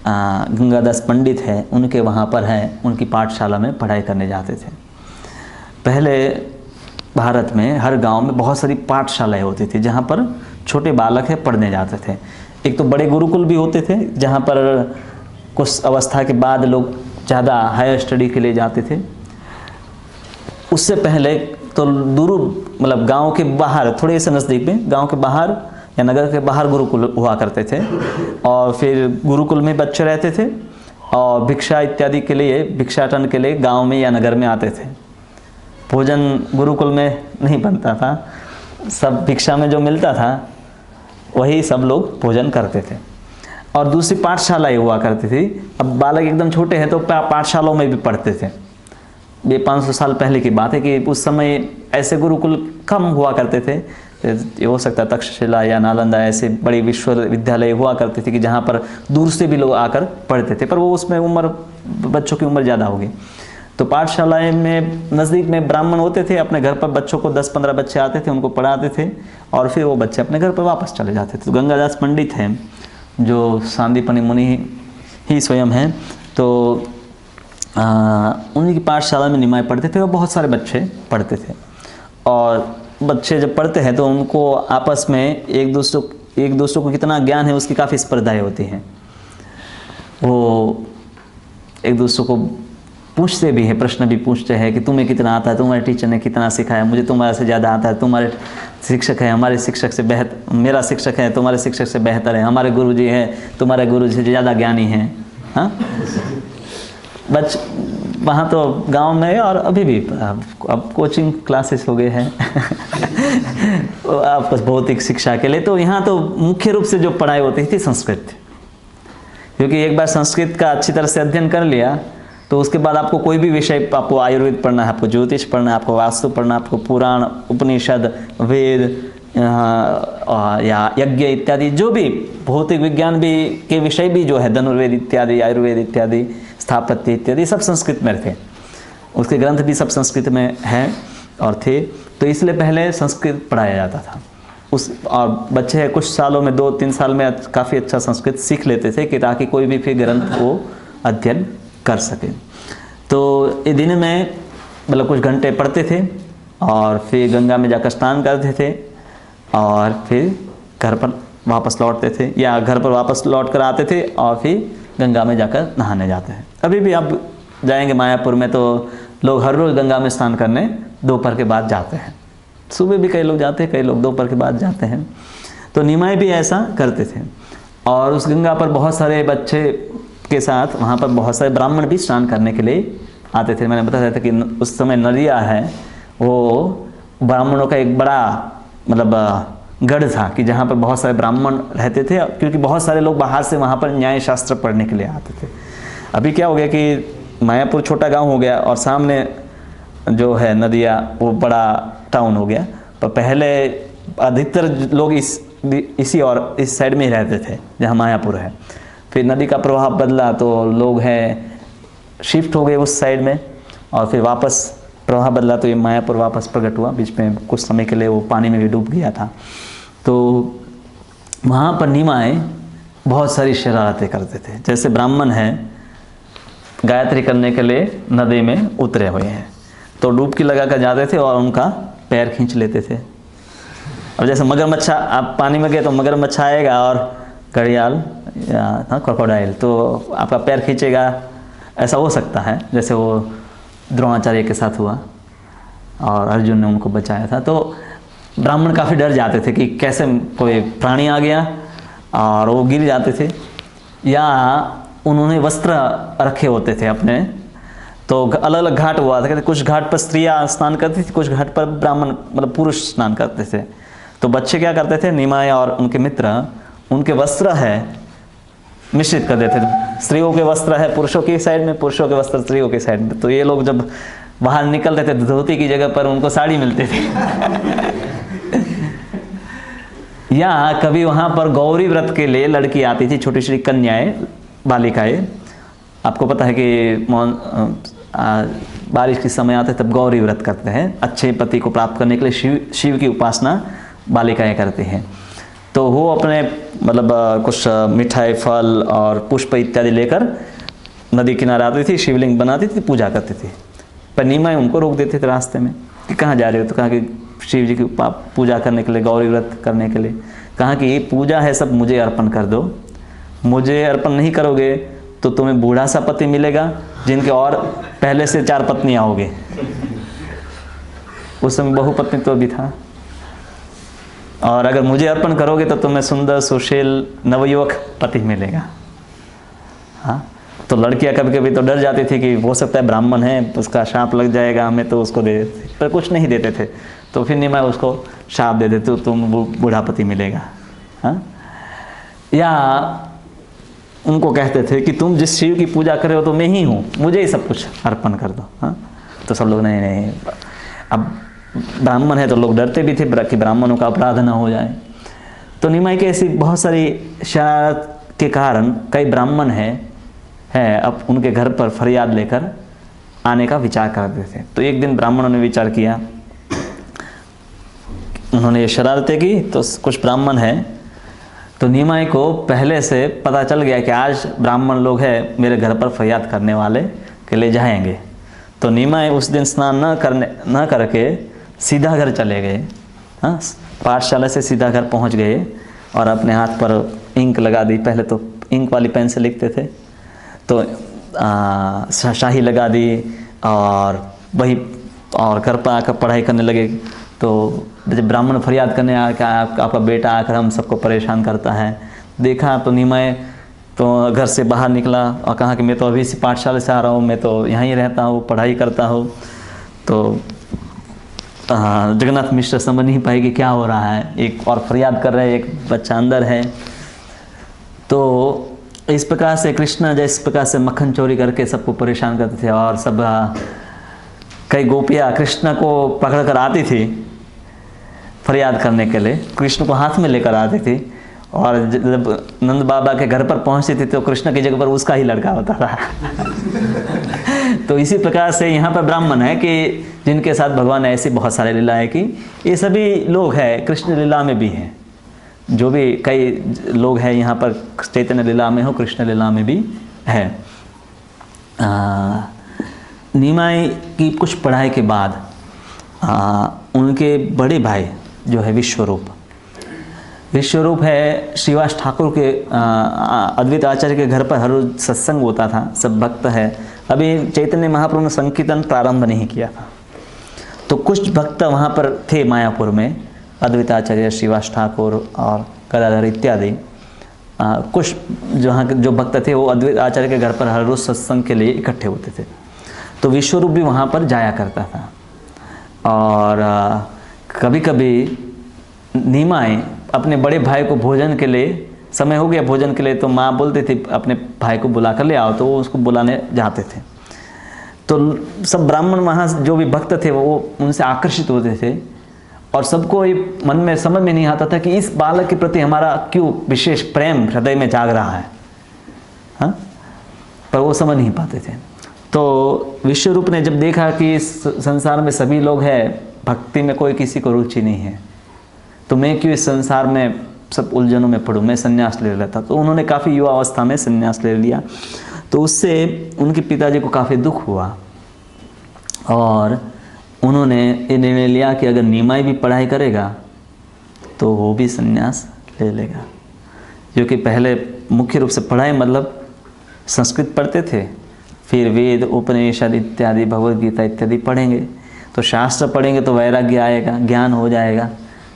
गंगादास पंडित है, उनके वहाँ पर है, उनकी पाठशाला में पढ़ाई करने जाते थे। पहले भारत में हर गांव में बहुत सारी पाठशालाएं होती थी जहाँ पर छोटे बालक है पढ़ने जाते थे। एक तो बड़े गुरुकुल भी होते थे जहाँ पर कुछ अवस्था के बाद लोग ज़्यादा हायर स्टडी के लिए जाते थे। उससे पहले तो दूर मतलब गांव के बाहर, थोड़े से नज़दीक में, गांव के बाहर या नगर के बाहर गुरुकुल हुआ करते थे, और फिर गुरुकुल में बच्चे रहते थे और भिक्षा इत्यादि के लिए, भिक्षाटन के लिए गांव में या नगर में आते थे। भोजन गुरुकुल में नहीं बनता था, सब भिक्षा में जो मिलता था वही सब लोग भोजन करते थे। और दूसरी पाठशालाएँ हुआ करती थी। अब बालक एकदम छोटे हैं तो पाठशालाओं में भी पढ़ते थे। ये 500 साल पहले की बात है कि उस समय ऐसे गुरुकुल कम हुआ करते थे। ये हो सकता है तक्षशिला या नालंदा ऐसे बड़ी विश्वविद्यालय हुआ करते थे कि जहाँ पर दूर से भी लोग आकर पढ़ते थे, पर वो उसमें उम्र, बच्चों की उम्र ज़्यादा होगी। तो पाठशालाएँ में नज़दीक में ब्राह्मण होते थे, अपने घर पर बच्चों को 10-15 बच्चे आते थे, उनको पढ़ाते थे और फिर वो बच्चे अपने घर पर वापस चले जाते थे। तो गंगादास पंडित हैं जो सांदीपनि मुनि ही स्वयं हैं, तो उन्हीं की पाठशाला में निमाय पढ़ते थे और बहुत सारे बच्चे पढ़ते थे। और बच्चे जब पढ़ते हैं तो उनको आपस में एक दूसरे को कितना ज्ञान है उसकी काफ़ी स्पर्धाएं होती हैं। वो एक दूसरे को पूछते भी हैं, प्रश्न भी पूछते हैं कि तुम्हें कितना आता है, तुम्हारे टीचर ने कितना सिखाया, मुझे तुम्हारे से ज़्यादा आता है, तुम्हारे शिक्षक है हमारे शिक्षक से बेहतर, मेरा शिक्षक है तुम्हारे शिक्षक से बेहतर है, हमारे गुरुजी हैं तुम्हारे गुरुजी से ज़्यादा ज्ञानी हैं। हाँ, वहाँ तो गांव में और अभी भी अब कोचिंग क्लासेस हो गए हैं आपको भौतिक शिक्षा के लिए। तो यहाँ तो मुख्य रूप से जो पढ़ाई होती थी संस्कृत, क्योंकि एक बार संस्कृत का अच्छी तरह से अध्ययन कर लिया तो उसके बाद आपको कोई भी विषय, आपको आयुर्वेद पढ़ना है, आपको ज्योतिष पढ़ना है, आपको वास्तु पढ़ना है, आपको पुराण, उपनिषद, वेद या यज्ञ इत्यादि जो भी भौतिक विज्ञान भी के विषय भी जो है, धनुर्वेद इत्यादि, आयुर्वेद इत्यादि, स्थापत्य इत्यादि सब संस्कृत में थे। उसके ग्रंथ भी सब संस्कृत में हैं और थे। तो इसलिए पहले संस्कृत पढ़ाया जाता था और बच्चे कुछ सालों में 2-3 साल में काफ़ी अच्छा संस्कृत सीख लेते थे कि ताकि कोई भी फिर ग्रंथ को अध्ययन कर सके। तो ये दिन में मतलब कुछ घंटे पढ़ते थे और फिर गंगा में जाकर स्नान करते थे और फिर घर पर वापस लौटते थे, या घर पर वापस लौट कर आते थे और फिर गंगा में जाकर नहाने जाते हैं। अभी भी आप जाएंगे मायापुर में तो लोग हर रोज़ गंगा में स्नान करने दोपहर के बाद जाते हैं। सुबह भी कई लोग जाते हैं, कई लोग दोपहर के बाद जाते हैं। तो निमाई भी ऐसा करते थे और उस गंगा पर बहुत सारे बच्चे के साथ वहाँ पर बहुत सारे ब्राह्मण भी स्नान करने के लिए आते थे। मैंने बताया था कि उस समय नदिया है वो ब्राह्मणों का एक बड़ा मतलब गढ़ था कि जहाँ पर बहुत सारे ब्राह्मण रहते थे, क्योंकि बहुत सारे लोग बाहर से वहाँ पर न्याय शास्त्र पढ़ने के लिए आते थे। अभी क्या हो गया कि मायापुर छोटा गांव हो गया और सामने जो है नदिया वो बड़ा टाउन हो गया, पर पहले अधिकतर लोग इसी और इस साइड में ही रहते थे जहाँ मायापुर है। फिर नदी का प्रभाव बदला तो लोग हैं शिफ्ट हो गए उस साइड में, और फिर वापस प्रभाव बदला तो ये मायापुर वापस प्रकट हुआ। बीच में कुछ समय के लिए वो पानी में भी डूब गया था। तो वहाँ पर निमाय बहुत सारी शरारतें करते थे। जैसे ब्राह्मण हैं गायत्री करने के लिए नदी में उतरे हुए हैं तो डुबकी लगा कर जाते थे और उनका पैर खींच लेते थे। और जैसे मगरमच्छ, आप पानी में गए तो मगरमच्छ आएगा और घड़ियाल या क्रोकोडाइल तो आपका पैर खींचेगा, ऐसा हो सकता है। जैसे वो द्रोणाचार्य के साथ हुआ और अर्जुन ने उनको बचाया था। तो ब्राह्मण काफ़ी डर जाते थे कि कैसे कोई प्राणी आ गया, और वो गिर जाते थे। या उन्होंने वस्त्र रखे होते थे अपने, तो अलग अलग घाट हुआ था। कुछ घाट पर स्त्रियाँ स्नान करती थी, कुछ घाट पर ब्राह्मण मतलब पुरुष स्नान करते थे। तो बच्चे क्या करते थे, निमाय और उनके मित्र उनके वस्त्र है मिश्रित कर देते थे। स्त्रियों के वस्त्र है पुरुषों की साइड में, पुरुषों के वस्त्र स्त्रियों की साइड में। तो ये लोग जब बाहर निकलते थे धोती की जगह पर उनको साड़ी मिलती थी या कभी वहाँ पर गौरी व्रत के लिए लड़की आती थी, छोटी छोटी कन्याएं, बालिकाएं। आपको पता है कि बारिश के समय आते तब गौरी व्रत करते हैं, अच्छे पति को प्राप्त करने के लिए शिव की उपासना बालिकाएं करती हैं। तो वो अपने मतलब कुछ मिठाई, फल और पुष्प इत्यादि लेकर नदी किनारे आती थी, शिवलिंग बनाती थी, पूजा करती थी। पर निमाय उनको रोक देते थे रास्ते में कि कहाँ जा रहे हो, तो कहा कि शिव जी की पूजा करने के लिए, गौरी व्रत करने के लिए। कहा कि ये पूजा है सब मुझे अर्पण कर दो, मुझे अर्पण नहीं करोगे तो तुम्हें बूढ़ा सा पति मिलेगा जिनके और पहले से 4 पत्नियां होगी। उस समय बहुपत्नी तो भी था। और अगर मुझे अर्पण करोगे तो तुम्हें सुंदर सुशील नवयुवक पति मिलेगा। हाँ, तो लड़कियां कभी कभी तो डर जाती थी कि हो सकता है ब्राह्मण है, उसका शाप लग जाएगा, हमें तो उसको दे देते, पर कुछ नहीं देते थे। तो फिर निमाय उसको शाप दे देते, तो तुम बूढ़ा पति मिलेगा। हाँ, या उनको कहते थे कि तुम जिस शिव की पूजा कर रहे हो तो मैं ही हूँ, मुझे ही सब कुछ अर्पण कर दो। हाँ, तो सब लोग नहीं नहीं, अब ब्राह्मण है तो लोग डरते भी थे कि ब्राह्मणों का अपराध ना हो जाए। तो निमाई की ऐसी बहुत सारी शरारत के कारण कई ब्राह्मण है अब उनके घर पर फरियाद लेकर आने का विचार करते थे। तो एक दिन ब्राह्मणों ने विचार किया, उन्होंने ये शरारतें की। तो कुछ ब्राह्मण है, तो निमाई को पहले से पता चल गया कि आज ब्राह्मण लोग हैं मेरे घर पर फरियाद करने वाले के लिए जाएंगे। तो निमाई उस दिन स्नान न करके सीधा घर चले गए। हाँ, पाठशाला से सीधा घर पहुंच गए और अपने हाथ पर इंक लगा दी। पहले तो इंक वाली पेन से लिखते थे, तो शाही लगा दी और वही, और घर पर आकर पढ़ाई करने लगे। तो जब ब्राह्मण फरियाद करने आकर आपका बेटा आकर हम सबको परेशान करता है, देखा तो निमाय तो घर से बाहर निकला और कहा कि मैं तो अभी इसी पाठशाला से आ रहा हूँ, मैं तो यहाँ ही रहता हूँ, पढ़ाई करता हूँ। तो जगन्नाथ मिश्र समझ नहीं पाए कि क्या हो रहा है, एक और फरियाद कर रहे हैं, एक बच्चा अंदर है। तो इस प्रकार से कृष्ण जिस प्रकार से मक्खन चोरी करके सबको परेशान करते थे, और सब कई गोपियाँ कृष्ण को पकड़ कर आती थी फरियाद करने के लिए, कृष्ण को हाथ में लेकर आती थी। और जब नंद बाबा के घर पर पहुंचती थी तो कृष्ण की जगह पर उसका ही लड़का होता था। तो इसी प्रकार से यहाँ पर ब्राह्मण है कि जिनके साथ भगवान ने ऐसी बहुत सारे लीलाएं की। ये सभी लोग हैं कृष्ण लीला में भी हैं, जो भी कई लोग हैं यहाँ पर चैतन्य लीला में हो, कृष्ण लीला में भी है। निमाई की कुछ पढ़ाई के बाद उनके बड़े भाई जो है विश्वरूप है, श्रीवास ठाकुर के अद्वैत आचार्य के घर पर हर रोज सत्संग होता था, सब भक्त है। अभी चैतन्य महाप्रभु ने संकीर्तन प्रारंभ नहीं किया था, तो कुछ भक्त वहाँ पर थे मायापुर में, अद्वैत आचार्य, श्रीवास ठाकुर और गदाधर इत्यादि। कुछ जो भक्त थे वो अद्वैत आचार्य के घर पर हर रोज सत्संग के लिए इकट्ठे होते थे। तो विश्वरूप भी वहाँ पर जाया करता था। और कभी कभी निमाई अपने बड़े भाई को भोजन के लिए, समय हो गया भोजन के लिए, तो माँ बोलती थी अपने भाई को बुला कर ले आओ, तो वो उसको बुलाने जाते थे। तो सब ब्राह्मण वहाँ जो भी भक्त थे वो उनसे आकर्षित होते थे, और सबको ये मन में समझ में नहीं आता था कि इस बालक के प्रति हमारा क्यों विशेष प्रेम हृदय में जाग रहा है। हाँ, पर वो समझ नहीं पाते थे। तो विश्वरूप ने जब देखा कि इस संसार में सभी लोग हैं, भक्ति में कोई किसी को रुचि नहीं है, तो मैं क्यों इस संसार में सब उलझनों में पड़ूं, मैं संन्यास ले लेता। तो उन्होंने काफ़ी युवा अवस्था में संन्यास ले लिया। तो उससे उनके पिताजी को काफ़ी दुख हुआ, और उन्होंने ये निर्णय लिया कि अगर निमाई भी पढ़ाई करेगा तो वो भी संन्यास ले लेगा। क्योंकि पहले मुख्य रूप से पढ़ाई मतलब संस्कृत पढ़ते थे, फिर वेद, उपनिषद इत्यादि, भगवद गीता इत्यादि पढ़ेंगे, तो शास्त्र पढ़ेंगे तो वैराग्य आएगा, ज्ञान हो जाएगा।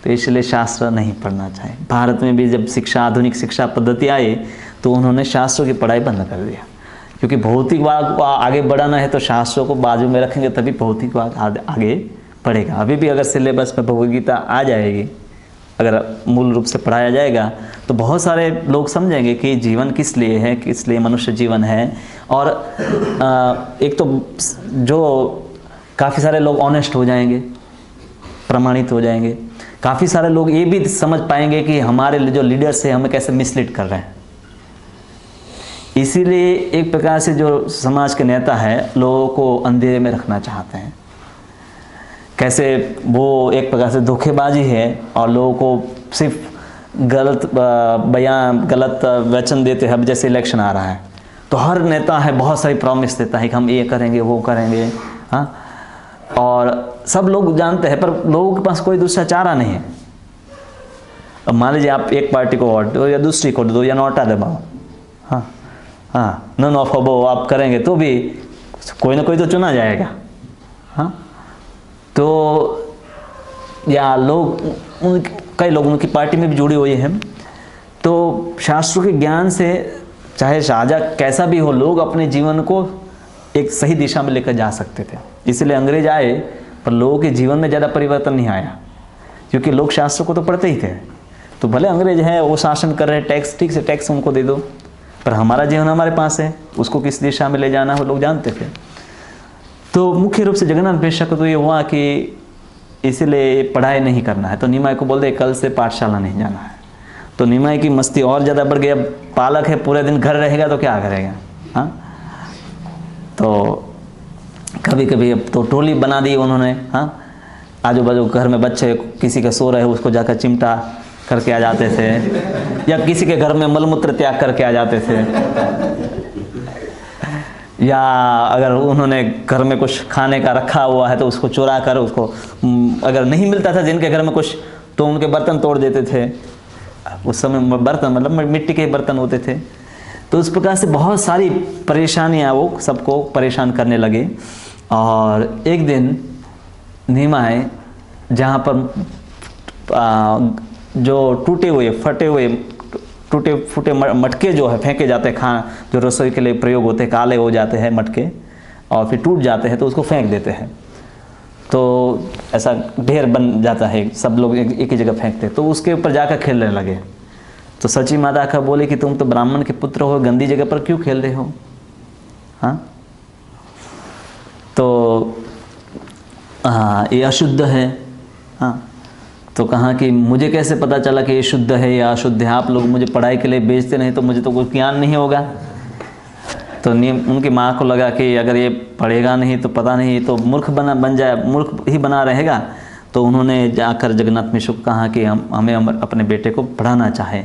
तो इसलिए शास्त्र नहीं पढ़ना चाहिए। भारत में भी जब शिक्षा, आधुनिक शिक्षा पद्धति आई तो उन्होंने शास्त्रों की पढ़ाई बंद कर दिया, क्योंकि भौतिकवाद को आगे बढ़ाना है तो शास्त्रों को बाजू में रखेंगे तभी भौतिकवाद आगे बढ़ेगा। अभी भी अगर सिलेबस में भगवद गीता आ जाएगी, अगर मूल रूप से पढ़ाया जाएगा, तो बहुत सारे लोग समझेंगे कि जीवन किस लिए है, किस लिए मनुष्य जीवन है। और एक तो जो काफ़ी सारे लोग ऑनेस्ट हो जाएंगे, प्रमाणित हो जाएंगे। काफ़ी सारे लोग ये भी समझ पाएंगे कि हमारे जो लीडर्स हैं हमें कैसे मिसलीड कर रहे हैं। इसीलिए एक प्रकार से जो समाज के नेता हैं लोगों को अंधेरे में रखना चाहते हैं। कैसे वो एक प्रकार से धोखेबाजी है और लोगों को सिर्फ गलत बयान, गलत वचन देते हैं। अब जैसे इलेक्शन आ रहा है तो हर नेता है बहुत सारी प्रॉमिस देता है कि हम ये करेंगे, वो करेंगे। हाँ, और सब लोग जानते हैं, पर लोगों के पास कोई दूसरा चारा नहीं है। अब मान लीजिए आप एक पार्टी को वोट दो या दूसरी को दो या नोटा दबाओ, हाँ हाँ, नन ऑफ अबोव आप करेंगे तो भी कोई ना कोई तो चुना जाएगा। हाँ, तो या लोग कई लोग उनकी पार्टी में भी जुड़े हुए हैं। तो शास्त्रों के ज्ञान से चाहे राजा कैसा भी हो, लोग अपने जीवन को एक सही दिशा में लेकर जा सकते थे। इसलिए अंग्रेज आए पर लोगों के जीवन में ज़्यादा परिवर्तन नहीं आया, क्योंकि लोग शास्त्रों को तो पढ़ते ही थे। तो भले अंग्रेज हैं, वो शासन कर रहे हैं, टैक्स ठीक से टैक्स उनको दे दो, पर हमारा जीवन हमारे पास है, उसको किस दिशा में ले जाना है वो लोग जानते थे। तो मुख्य रूप से जगन्नाथ मिश्र को तो ये हुआ कि इसीलिए पढ़ाई नहीं करना है, तो निमाई को बोल दे कल से पाठशाला नहीं जाना है। तो निमाई की मस्ती और ज़्यादा बढ़ गई। अब पालक है, पूरे दिन घर रहेगा तो क्या करेगा। हाँ, तो कभी कभी अब तो टोली बना दी उन्होंने। हाँ, आजू बाजू घर में बच्चे किसी का सो रहे हो उसको जाकर चिमटा करके आ जाते थे, या किसी के घर में मलमूत्र त्याग करके आ जाते थे, या अगर उन्होंने घर में कुछ खाने का रखा हुआ है तो उसको चुरा कर उसको, अगर नहीं मिलता था जिनके घर में कुछ, तो उनके बर्तन तोड़ देते थे। उस समय बर्तन मतलब मिट्टी के बर्तन होते थे। तो उस प्रकार से बहुत सारी परेशानियाँ वो सबको परेशान करने लगे। और एक दिन निमाई जहाँ पर जो टूटे हुए फटे हुए टूटे फूटे मटके जो है फेंके जाते हैं, खाना जो रसोई के लिए प्रयोग होते हैं, काले हो जाते हैं मटके और फिर टूट जाते हैं तो उसको फेंक देते हैं। तो ऐसा ढेर बन जाता है, सब लोग एक ही जगह फेंकते हैं। तो उसके ऊपर जाकर खेलने लगे। तो सची माता का बोले कि तुम तो ब्राह्मण के पुत्र हो, गंदी जगह पर क्यों खेल रहे हो। हाँ, तो हाँ ये अशुद्ध है। हाँ, तो कहा कि मुझे कैसे पता चला कि ये शुद्ध है या अशुद्ध है, आप लोग मुझे पढ़ाई के लिए भेजते नहीं तो मुझे तो कोई ज्ञान नहीं होगा। तो उनकी माँ को लगा कि अगर ये पढ़ेगा नहीं तो पता नहीं, तो मूर्ख बन जाए, मूर्ख ही बना रहेगा। तो उन्होंने जाकर जगन्नाथ मिश्र को कहा कि हमें अपने बेटे को पढ़ाना चाहे।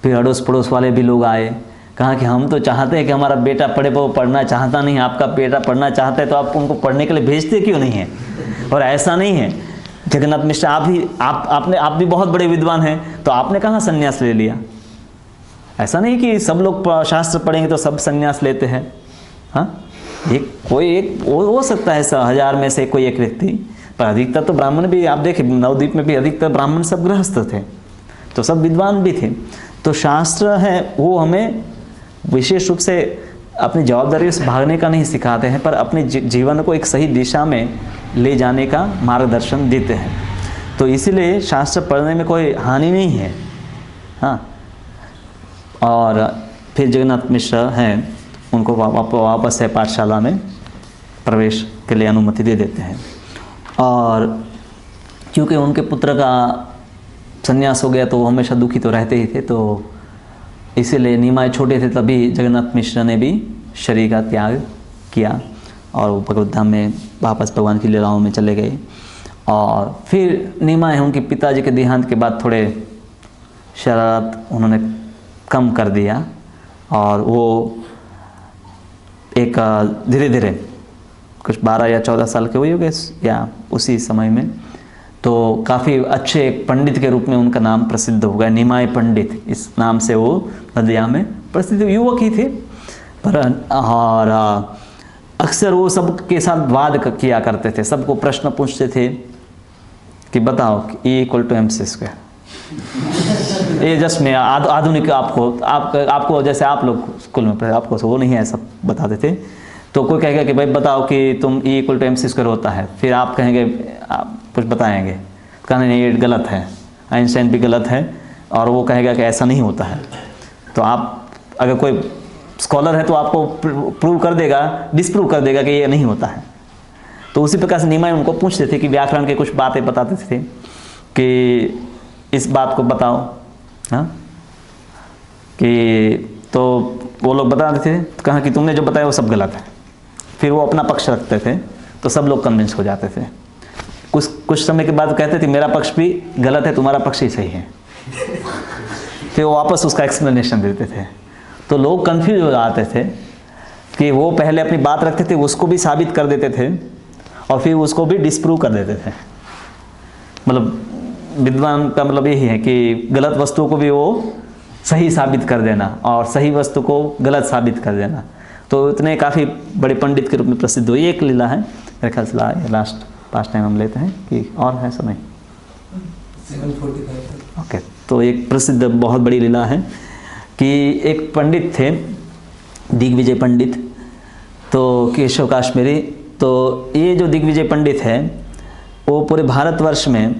फिर अड़ोस पड़ोस वाले भी लोग आए, कहा कि हम तो चाहते हैं कि हमारा बेटा पढ़े, पर वो पढ़ना चाहता नहीं। आपका बेटा पढ़ना चाहता है तो आप उनको पढ़ने के लिए भेजते क्यों नहीं हैं। और ऐसा नहीं है जगन्नाथ मिश्र, आप भी बहुत बड़े विद्वान हैं, तो आपने कहाँ संन्यास ले लिया। ऐसा नहीं कि सब लोग शास्त्र पढ़ेंगे तो सब संन्यास लेते हैं। हाँ, कोई एक हो सकता है 1000 में से कोई एक व्यक्ति, पर अधिकतर तो ब्राह्मण भी, आप देखें नवद्वीप में भी अधिकतर ब्राह्मण सब गृहस्थ थे, तो सब विद्वान भी थे। तो शास्त्र है वो हमें विशेष रूप से अपनी जवाबदारी से भागने का नहीं सिखाते हैं, पर अपने जीवन को एक सही दिशा में ले जाने का मार्गदर्शन देते हैं। तो इसीलिए शास्त्र पढ़ने में कोई हानि नहीं है। हाँ, और फिर जगन्नाथ मिश्र हैं, उनको वापस से पाठशाला में प्रवेश के लिए अनुमति दे देते हैं। और क्योंकि उनके पुत्र का संन्यास हो गया तो वो हमेशा दुखी तो रहते ही थे, तो इसीलिए निमाई छोटे थे तभी जगन्नाथ मिश्र ने भी शरीर का त्याग किया और वो भगवत धाम में वापस भगवान की लीलाओं में चले गए। और फिर निमाई उनके पिताजी के देहांत के बाद थोड़े शरारत उन्होंने कम कर दिया, और वो एक धीरे धीरे कुछ 12 या 14 साल के हुए होंगे या उसी समय में, तो काफ़ी अच्छे एक पंडित के रूप में उनका नाम प्रसिद्ध हो गया। निमाई पंडित, इस नाम से वो नदिया में प्रसिद्ध युवक ही थे। पर और अक्सर वो सबके साथ वाद किया करते थे, सबको प्रश्न पूछते थे कि बताओ E = MC²। ये जस्ट में आधुनिक आपको जैसे आप लोग स्कूल में आपको वो नहीं है सब बताते थे। तो कोई कहेगा कि भाई बताओ कि तुम E = MC² होता है, फिर आप कहेंगे, आप कुछ बताएंगे, कहना नहीं ये गलत है, आइंस्टाइन भी गलत है, और वो कहेगा कि ऐसा नहीं होता है। तो आप अगर कोई स्कॉलर है तो आपको प्रूव कर देगा, डिसप्रूव कर देगा कि ये नहीं होता है। तो उसी प्रकार से निमाई उनको पूछते थे कि व्याकरण के कुछ बातें बताते थे कि इस बात को बताओ। हाँ, कि तो वो लोग बताते थे, कहा कि तुमने जो बताया वो सब गलत है। फिर वो अपना पक्ष रखते थे तो सब लोग कन्विंस हो जाते थे। कुछ समय के बाद कहते थे मेरा पक्ष भी गलत है, तुम्हारा पक्ष ही सही है। फिर वो वापस उसका एक्सप्लेनेशन देते थे। तो लोग कंफ्यूज हो जाते थे कि वो पहले अपनी बात रखते थे, उसको भी साबित कर देते थे और फिर उसको भी डिसप्रूव कर देते थे। मतलब विद्वान का मतलब यही है कि गलत वस्तुओं को भी वो सही साबित कर देना और सही वस्तु को गलत साबित कर देना। तो इतने काफ़ी बड़े पंडित के रूप में प्रसिद्ध हुई। एक लीला है मेरे ख्याल से, लास्ट पास्ट टाइम हम लेते हैं कि और है समय 7:45। ओके। तो एक प्रसिद्ध बहुत बड़ी लीला है कि एक पंडित थे, दिग्विजय पंडित, तो केशव काश्मीरी। तो ये जो दिग्विजय पंडित है वो पूरे भारतवर्ष में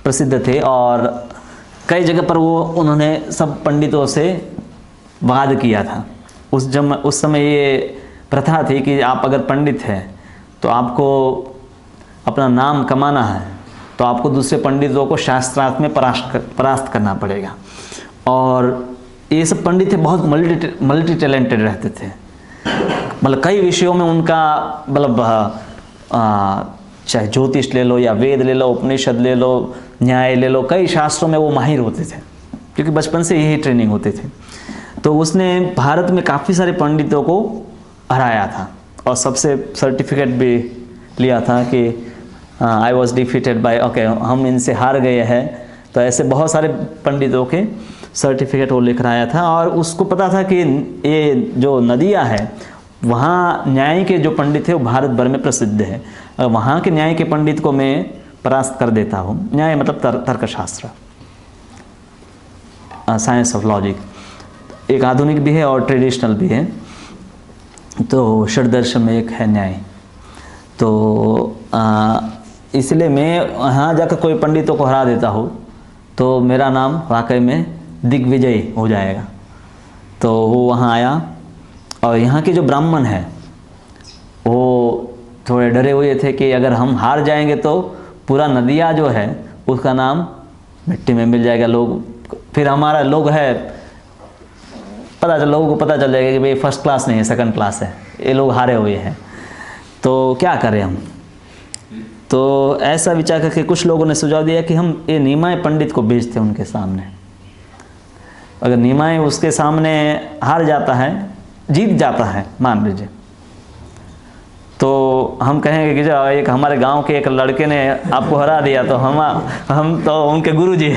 प्रसिद्ध थे और कई जगह पर वो उन्होंने सब पंडितों से वाद किया था। उस समय ये प्रथा थी कि आप अगर पंडित हैं तो आपको अपना नाम कमाना है तो आपको दूसरे पंडितों को शास्त्रार्थ में परास्त करना पड़ेगा। और ये सब पंडित थे, बहुत मल्टी टैलेंटेड रहते थे, मतलब कई विषयों में उनका मतलब चाहे ज्योतिष ले लो या वेद ले लो, उपनिषद ले लो, न्याय ले लो, कई शास्त्रों में वो माहिर होते थे क्योंकि बचपन से यही ट्रेनिंग होते थे। तो उसने भारत में काफ़ी सारे पंडितों को हराया था और सबसे सर्टिफिकेट भी लिया था कि I was defeated by, okay हम इनसे हार गए हैं। तो ऐसे बहुत सारे पंडितों के सर्टिफिकेट वो लिख रहा था और उसको पता था कि ये जो नदियाँ है वहाँ न्याय के जो पंडित थे वो भारत भर में प्रसिद्ध है। वहाँ के न्याय के पंडित को मैं परास्त कर देता हूँ। न्याय मतलब तर्कशास्त्र, साइंस ऑफ लॉजिक, एक आधुनिक भी है और ट्रेडिशनल भी है। तो षड्दर्शन में एक है न्याय। तो इसलिए मैं वहाँ जाकर कोई पंडितों को हरा देता हूँ तो मेरा नाम वाकई में दिग्विजय हो जाएगा। तो वो वहाँ आया और यहाँ के जो ब्राह्मण हैं वो थोड़े डरे हुए थे कि अगर हम हार जाएंगे तो पूरा नदिया जो है उसका नाम मिट्टी में मिल जाएगा। लोग फिर हमारा लोग है लोगों को पता चल जाएगा कि भाई फर्स्ट क्लास नहीं है, सेकंड क्लास है, ये लोग हारे हुए हैं। तो क्या करें हम? तो ऐसा विचार करके कुछ लोगों ने सुझाव दिया कि हम ये निमाय पंडित को भेजते हैं उनके सामने। अगर निमाय उसके सामने हार जाता है, जीत जाता है मान लीजिए, तो हम कहेंगे कि जो एक हमारे गांव के एक लड़के ने आपको हरा दिया तो हम तो उनके गुरुजी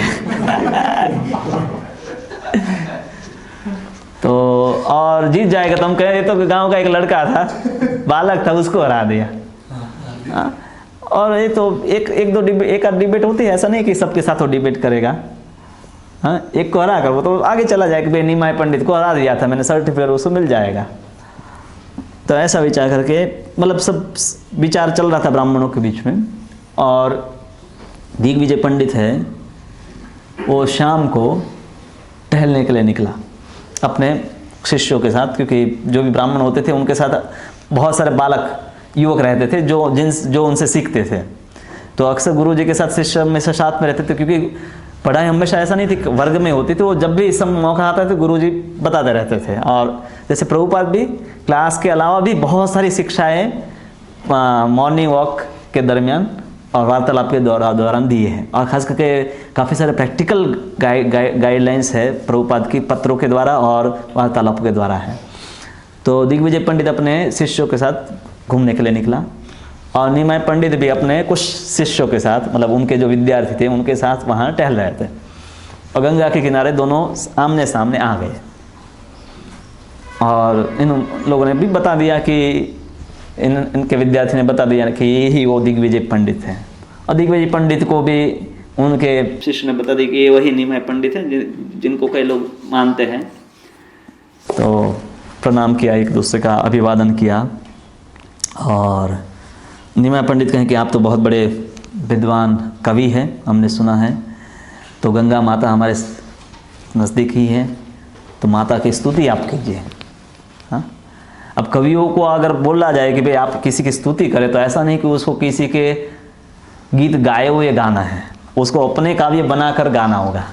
तो और जीत जाएगा तो हम कहेंगे तो गांव का एक लड़का था, बालक था, उसको हरा दिया। और ये तो एक आध डिबेट होती है, ऐसा नहीं कि सबके साथ वो डिबेट करेगा। हाँ, एक को हरा कर वो तो आगे चला जाए कि भाई निमाय पंडित को हरा दिया था मैंने, सर्टिफिकेट उसको मिल जाएगा। तो ऐसा विचार करके मतलब सब विचार चल रहा था ब्राह्मणों के बीच में। और दिग्विजय पंडित है वो शाम को टहलने के लिए निकला अपने शिष्यों के साथ, क्योंकि जो भी ब्राह्मण होते थे उनके साथ बहुत सारे बालक युवक रहते थे जो उनसे सीखते थे। तो अक्सर गुरुजी के साथ शिष्य में से साथ में रहते थे, क्योंकि पढ़ाई हमेशा ऐसा नहीं थी वर्ग में होती थी, वो जब भी सब मौका आता था गुरुजी बताते रहते थे। और जैसे प्रभुपाद भी क्लास के अलावा भी बहुत सारी शिक्षाएं मॉर्निंग वॉक के दरमियान और वार्तालाप के दौरान दिए हैं। और ख़ास करके काफ़ी सारे प्रैक्टिकल गाइडलाइंस है प्रभुपाद की पत्रों के द्वारा और वार्तालाप के द्वारा है। तो दिग्विजय पंडित अपने शिष्यों के साथ घूमने के लिए निकला और निमाय पंडित भी अपने कुछ शिष्यों के साथ, मतलब उनके जो विद्यार्थी थे उनके साथ वहाँ टहल रहे थे। और गंगा के किनारे दोनों आमने सामने आ गए और इन लोगों ने भी बता दिया कि इनके विद्यार्थी ने बता दिया कि यही वो दिग्विजय पंडित हैं। और दिग्विजय पंडित को भी उनके शिष्य ने बता दिया कि ये वही निमाय पंडित हैं जिनको कई लोग मानते हैं। तो प्रणाम किया, एक दूसरे का अभिवादन किया। और निमाय पंडित कहें कि आप तो बहुत बड़े विद्वान कवि हैं, हमने सुना है, तो गंगा माता हमारे नज़दीक ही है, तो माता की स्तुति आप कीजिए। हाँ, अब कवियों को अगर बोला जाए कि भाई आप किसी की स्तुति करें, तो ऐसा नहीं कि उसको किसी के गीत गाए हुए गाना है, उसको अपने काव्य बनाकर गाना होगा।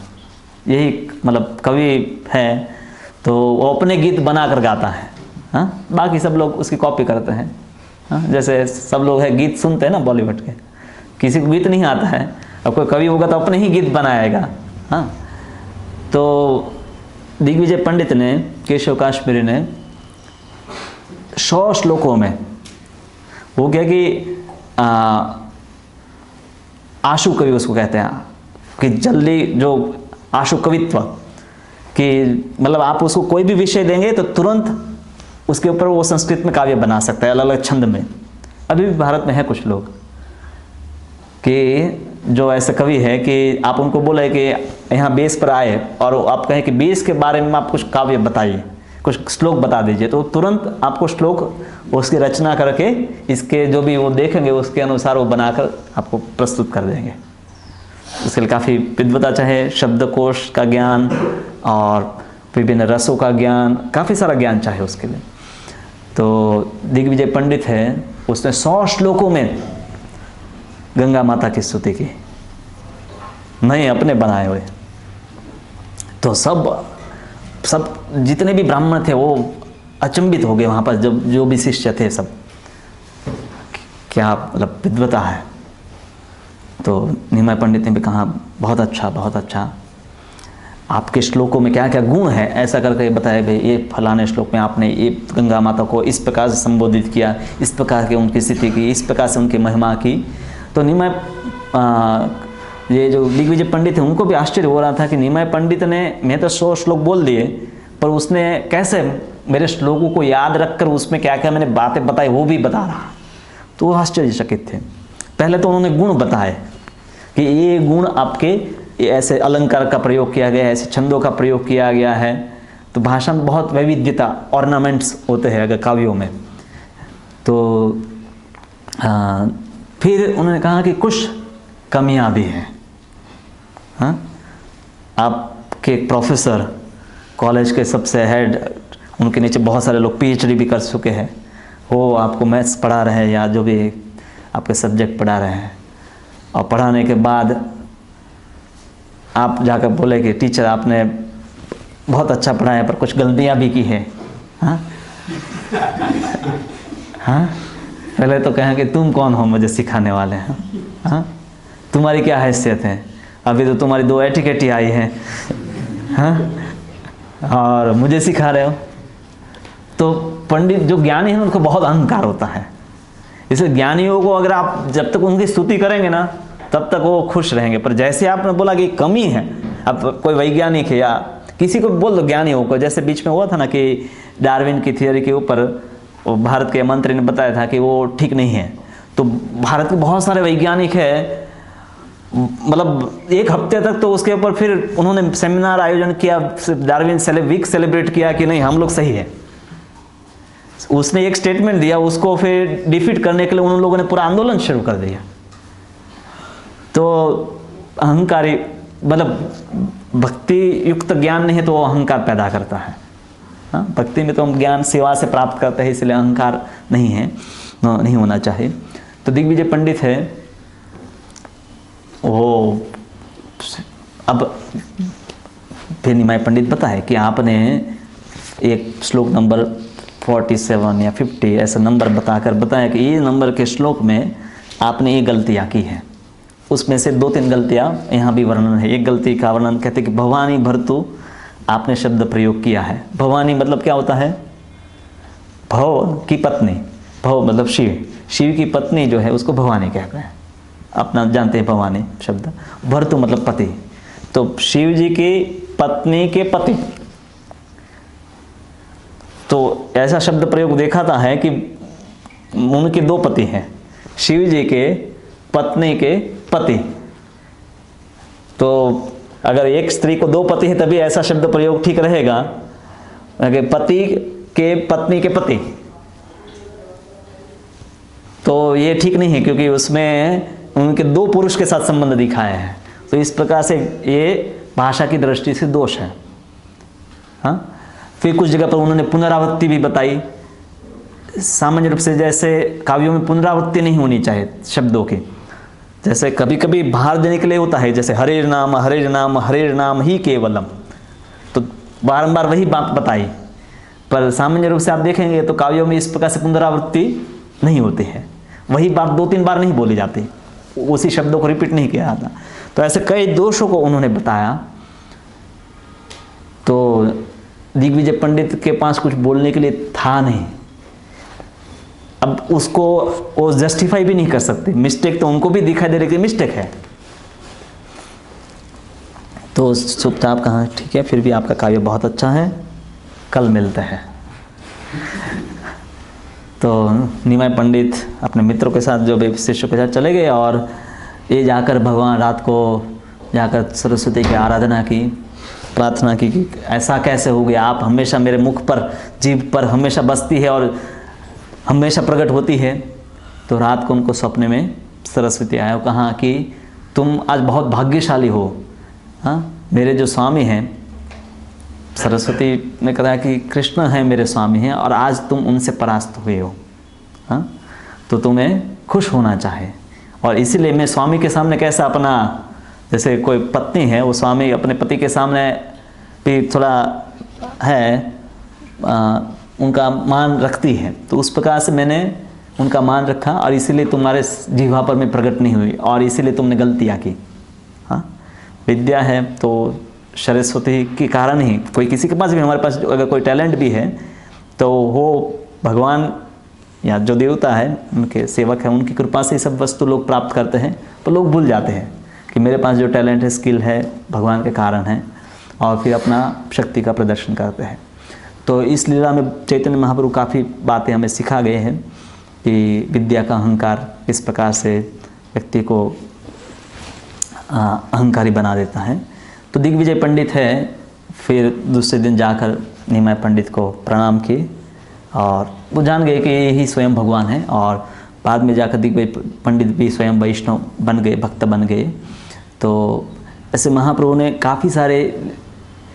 यही मतलब कवि है तो वो अपने गीत बनाकर गाता है। हाँ, बाकी सब लोग उसकी कॉपी करते हैं। हाँ, जैसे सब लोग है गीत सुनते हैं ना बॉलीवुड के, किसी को गीत नहीं आता है, अब कोई कवि होगा तो अपने ही गीत बनाएगा। हाँ, तो दिग्विजय पंडित ने, केशव काश्मीरी ने 100 श्लोकों में वो क्या कि आशु कवि उसको कहते हैं, कि जल्दी जो आशु कवित्व कि मतलब आप उसको कोई भी विषय देंगे तो तुरंत उसके ऊपर वो संस्कृत में काव्य बना सकता है, अलग अलग छंद में। अभी भी भारत में है कुछ लोग कि जो ऐसे कवि है कि आप उनको बोले कि यहाँ बेस पर आए और आप कहें कि बेस के बारे में आप कुछ काव्य बताइए, कुछ श्लोक बता दीजिए, तो तुरंत आपको श्लोक उसकी रचना करके इसके जो भी वो देखेंगे उसके अनुसार वो बनाकर आपको प्रस्तुत कर देंगे। उसके लिए काफ़ी विद्वता चाहे, शब्दकोश का ज्ञान और विभिन्न रसों का ज्ञान, काफ़ी सारा ज्ञान चाहे उसके लिए। तो दिग्विजय पंडित है, उसने 100 श्लोकों में गंगा माता की स्तुति की, नहीं अपने बनाए हुए। तो सब जितने भी ब्राह्मण थे वो अचंभित हो गए वहाँ पर, जब जो भी शिष्य थे सब, क्या मतलब विद्वता है। तो निमाय पंडित ने भी कहा बहुत अच्छा, बहुत अच्छा, आपके श्लोकों में क्या क्या गुण है, ऐसा करके बताया भाई ये फलाने श्लोक में आपने ये गंगा माता को इस प्रकार से संबोधित किया, इस प्रकार के उनकी स्थिति की, इस प्रकार से उनकी महिमा की। तो निमाय ये जो दिग्विजय पंडित है उनको भी आश्चर्य हो रहा था कि निमाय पंडित ने, मैं तो 100 श्लोक बोल दिए पर उसने कैसे मेरे श्लोकों को याद रखकर उसमें क्या क्या मैंने बातें बताई वो भी बता रहा। तो वो आश्चर्यचकित थे। पहले तो उन्होंने गुण बताए कि ये गुण आपके, ऐसे अलंकार का प्रयोग किया गया है, ऐसे छंदों का प्रयोग किया गया है। तो भाषा में बहुत वैविध्यता, ऑर्नामेंट्स होते हैं अगर काव्यों में। तो फिर उन्होंने कहा कि कुछ कमियां भी हैं। हाँ, आपके एक प्रोफेसर, कॉलेज के सबसे हेड, उनके नीचे बहुत सारे लोग पीएचडी भी कर चुके हैं, वो आपको मैथ्स पढ़ा रहे हैं या जो भी आपके सब्जेक्ट पढ़ा रहे हैं, और पढ़ाने के बाद आप जाकर बोले कि टीचर आपने बहुत अच्छा पढ़ाया पर कुछ गलतियां भी की है। हाँ हाँ, पहले तो कहें कि तुम कौन हो मुझे सिखाने वाले हैं, हाँ तुम्हारी क्या हैसियत है, अभी तो तुम्हारी 2 एटिकेट ही आई है, हाँ और मुझे सिखा रहे हो। तो पंडित जो ज्ञानी है उनको बहुत अहंकार होता है, इसलिए ज्ञानियों को अगर आप जब तक उनकी स्तुति करेंगे ना तब तक वो खुश रहेंगे। पर जैसे आपने बोला कि कमी है, अब कोई वैज्ञानिक है या किसी को बोल दो ज्ञानियों को, जैसे बीच में हुआ था ना कि डार्विन की थियोरी के ऊपर भारत के मंत्री ने बताया था कि वो ठीक नहीं है। तो भारत के बहुत सारे वैज्ञानिक है, मतलब 1 हफ्ते तक तो उसके ऊपर फिर उन्होंने सेमिनार आयोजन किया, डार्विन वीक सेलिब्रेट किया कि नहीं हम लोग सही है। उसने एक स्टेटमेंट दिया, उसको फिर डिफीट करने के लिए उन लोगों ने पूरा आंदोलन शुरू कर दिया। तो अहंकारी, मतलब भक्ति युक्त ज्ञान नहीं है तो वो अहंकार पैदा करता है। हाँ, भक्ति में तो हम ज्ञान सेवा से प्राप्त करते हैं, इसलिए अहंकार नहीं है, नहीं होना चाहिए। तो दिग्विजय पंडित है वो, अब फिर निमाय पंडित बताए कि आपने एक श्लोक नंबर 47 या 50 ऐसा नंबर बताकर बताया कि ये नंबर के श्लोक में आपने ये गलतियाँ की हैं। उसमें से 2-3 गलतियाँ यहाँ भी वर्णन है। एक गलती का वर्णन कहते कि भवानी भर्तु आपने शब्द प्रयोग किया है। भवानी मतलब क्या होता है? भव की पत्नी, भव मतलब शिव, शिव की पत्नी जो है उसको भवानी कहते हैं, अपना जानते हैं भवानी शब्द। भर्तु मतलब पति, तो शिव जी की पत्नी के पति। तो ऐसा शब्द प्रयोग देखा था है कि उनके 2 पति हैं, शिव जी के पत्नी के पति। तो अगर एक स्त्री को 2 पति है तभी ऐसा शब्द प्रयोग ठीक रहेगा, अगर पति के पत्नी के पति तो ये ठीक नहीं है, क्योंकि उसमें उनके 2 पुरुष के साथ संबंध दिखाए हैं। तो इस प्रकार से ये भाषा की दृष्टि से दोष है। हाँ, फिर कुछ जगह पर उन्होंने पुनरावृत्ति भी बताई। सामान्य रूप से जैसे काव्यों में पुनरावृत्ति नहीं होनी चाहिए शब्दों की, जैसे कभी कभी भार देने के लिए होता है, जैसे हरे नाम हरे नाम हरे नाम ही केवलम, तो बारंबार वही बात बताई। पर सामान्य रूप से आप देखेंगे तो काव्यों में इस प्रकार से पुनरावृत्ति नहीं होती है, वही बात 2-3 बार नहीं बोली जाती, उसी शब्दों को रिपीट नहीं किया जाता। तो ऐसे कई दोषों को उन्होंने बताया। तो दिग्विजय पंडित के पास कुछ बोलने के लिए था नहीं। अब उसको वो जस्टिफाई भी नहीं कर सकते, मिस्टेक तो उनको भी दिखाई दे रही थी मिस्टेक है। तो चुपचाप कहा ठीक है, फिर भी आपका काव्य बहुत अच्छा है, कल मिलते हैं। तो निमाय पंडित अपने मित्रों के साथ, जो शिष्यों के साथ चले गए और ये जाकर भगवान रात को जाकर सरस्वती की आराधना की, प्रार्थना की कि ऐसा कैसे हो गया, आप हमेशा मेरे मुख पर, जीभ पर हमेशा बसती है और हमेशा प्रकट होती है। तो रात को उनको सपने में सरस्वती आया और कहा कि तुम आज बहुत भाग्यशाली हो, हाँ, मेरे जो स्वामी हैं, सरस्वती ने कहा कि कृष्ण है मेरे स्वामी हैं और आज तुम उनसे परास्त हुए हो, हाँ, तो तुम्हें खुश होना चाहिए। और इसीलिए मैं स्वामी के सामने कैसा अपना, जैसे कोई पत्नी है वो स्वामी अपने पति के सामने भी थोड़ा है उनका मान रखती है, तो उस प्रकार से मैंने उनका मान रखा और इसीलिए तुम्हारे जीवा पर मैं प्रकट नहीं हुई और इसीलिए तुमने गलतियाँ की। हाँ, विद्या है तो सरस्वती के कारण ही, कोई किसी के पास भी, हमारे पास अगर कोई टैलेंट भी है तो वो भगवान या जो देवता है, उनके सेवक हैं, उनकी कृपा से सब वस्तु लोग प्राप्त करते हैं। तो लोग भूल जाते हैं कि मेरे पास जो टैलेंट है, स्किल है, भगवान के कारण है, और फिर अपना शक्ति का प्रदर्शन करते हैं। तो इस लीला में चैतन्य महाप्रभु काफ़ी बातें हमें सिखा गए हैं कि विद्या का अहंकार इस प्रकार से व्यक्ति को अहंकारी बना देता है। तो दिग्विजय पंडित है, फिर दूसरे दिन जाकर निमाय पंडित को प्रणाम किए और वो जान गए कि यही स्वयं भगवान है, और बाद में जाकर दिग्विजय पंडित भी स्वयं वैष्णव बन गए, भक्त बन गए। तो ऐसे महाप्रभु ने काफ़ी सारे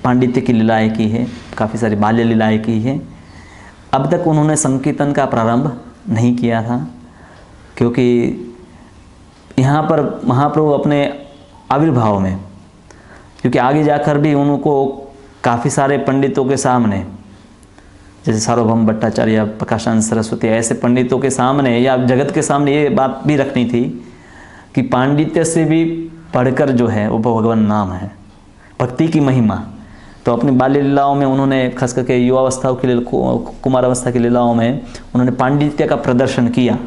पांडित्य की लीलाएँ की है, काफ़ी सारी बाल्य लीलाएँ की हैं। अब तक उन्होंने संकीर्तन का प्रारंभ नहीं किया था, क्योंकि यहाँ पर महाप्रभु अपने आविर्भाव में, क्योंकि आगे जाकर भी उनको काफ़ी सारे पंडितों के सामने, जैसे सार्वभौम भट्टाचार्य, प्रकाशानंद सरस्वती, ऐसे पंडितों के सामने या जगत के सामने ये बात भी रखनी थी कि पांडित्य से भी पढ़कर जो है वो भगवान नाम है, भक्ति की महिमा। तो अपनी बाल्य लीलाओं में उन्होंने, खास करके युवावस्थाओं की कुमार अवस्था की लीलाओं में उन्होंने पांडित्य का प्रदर्शन किया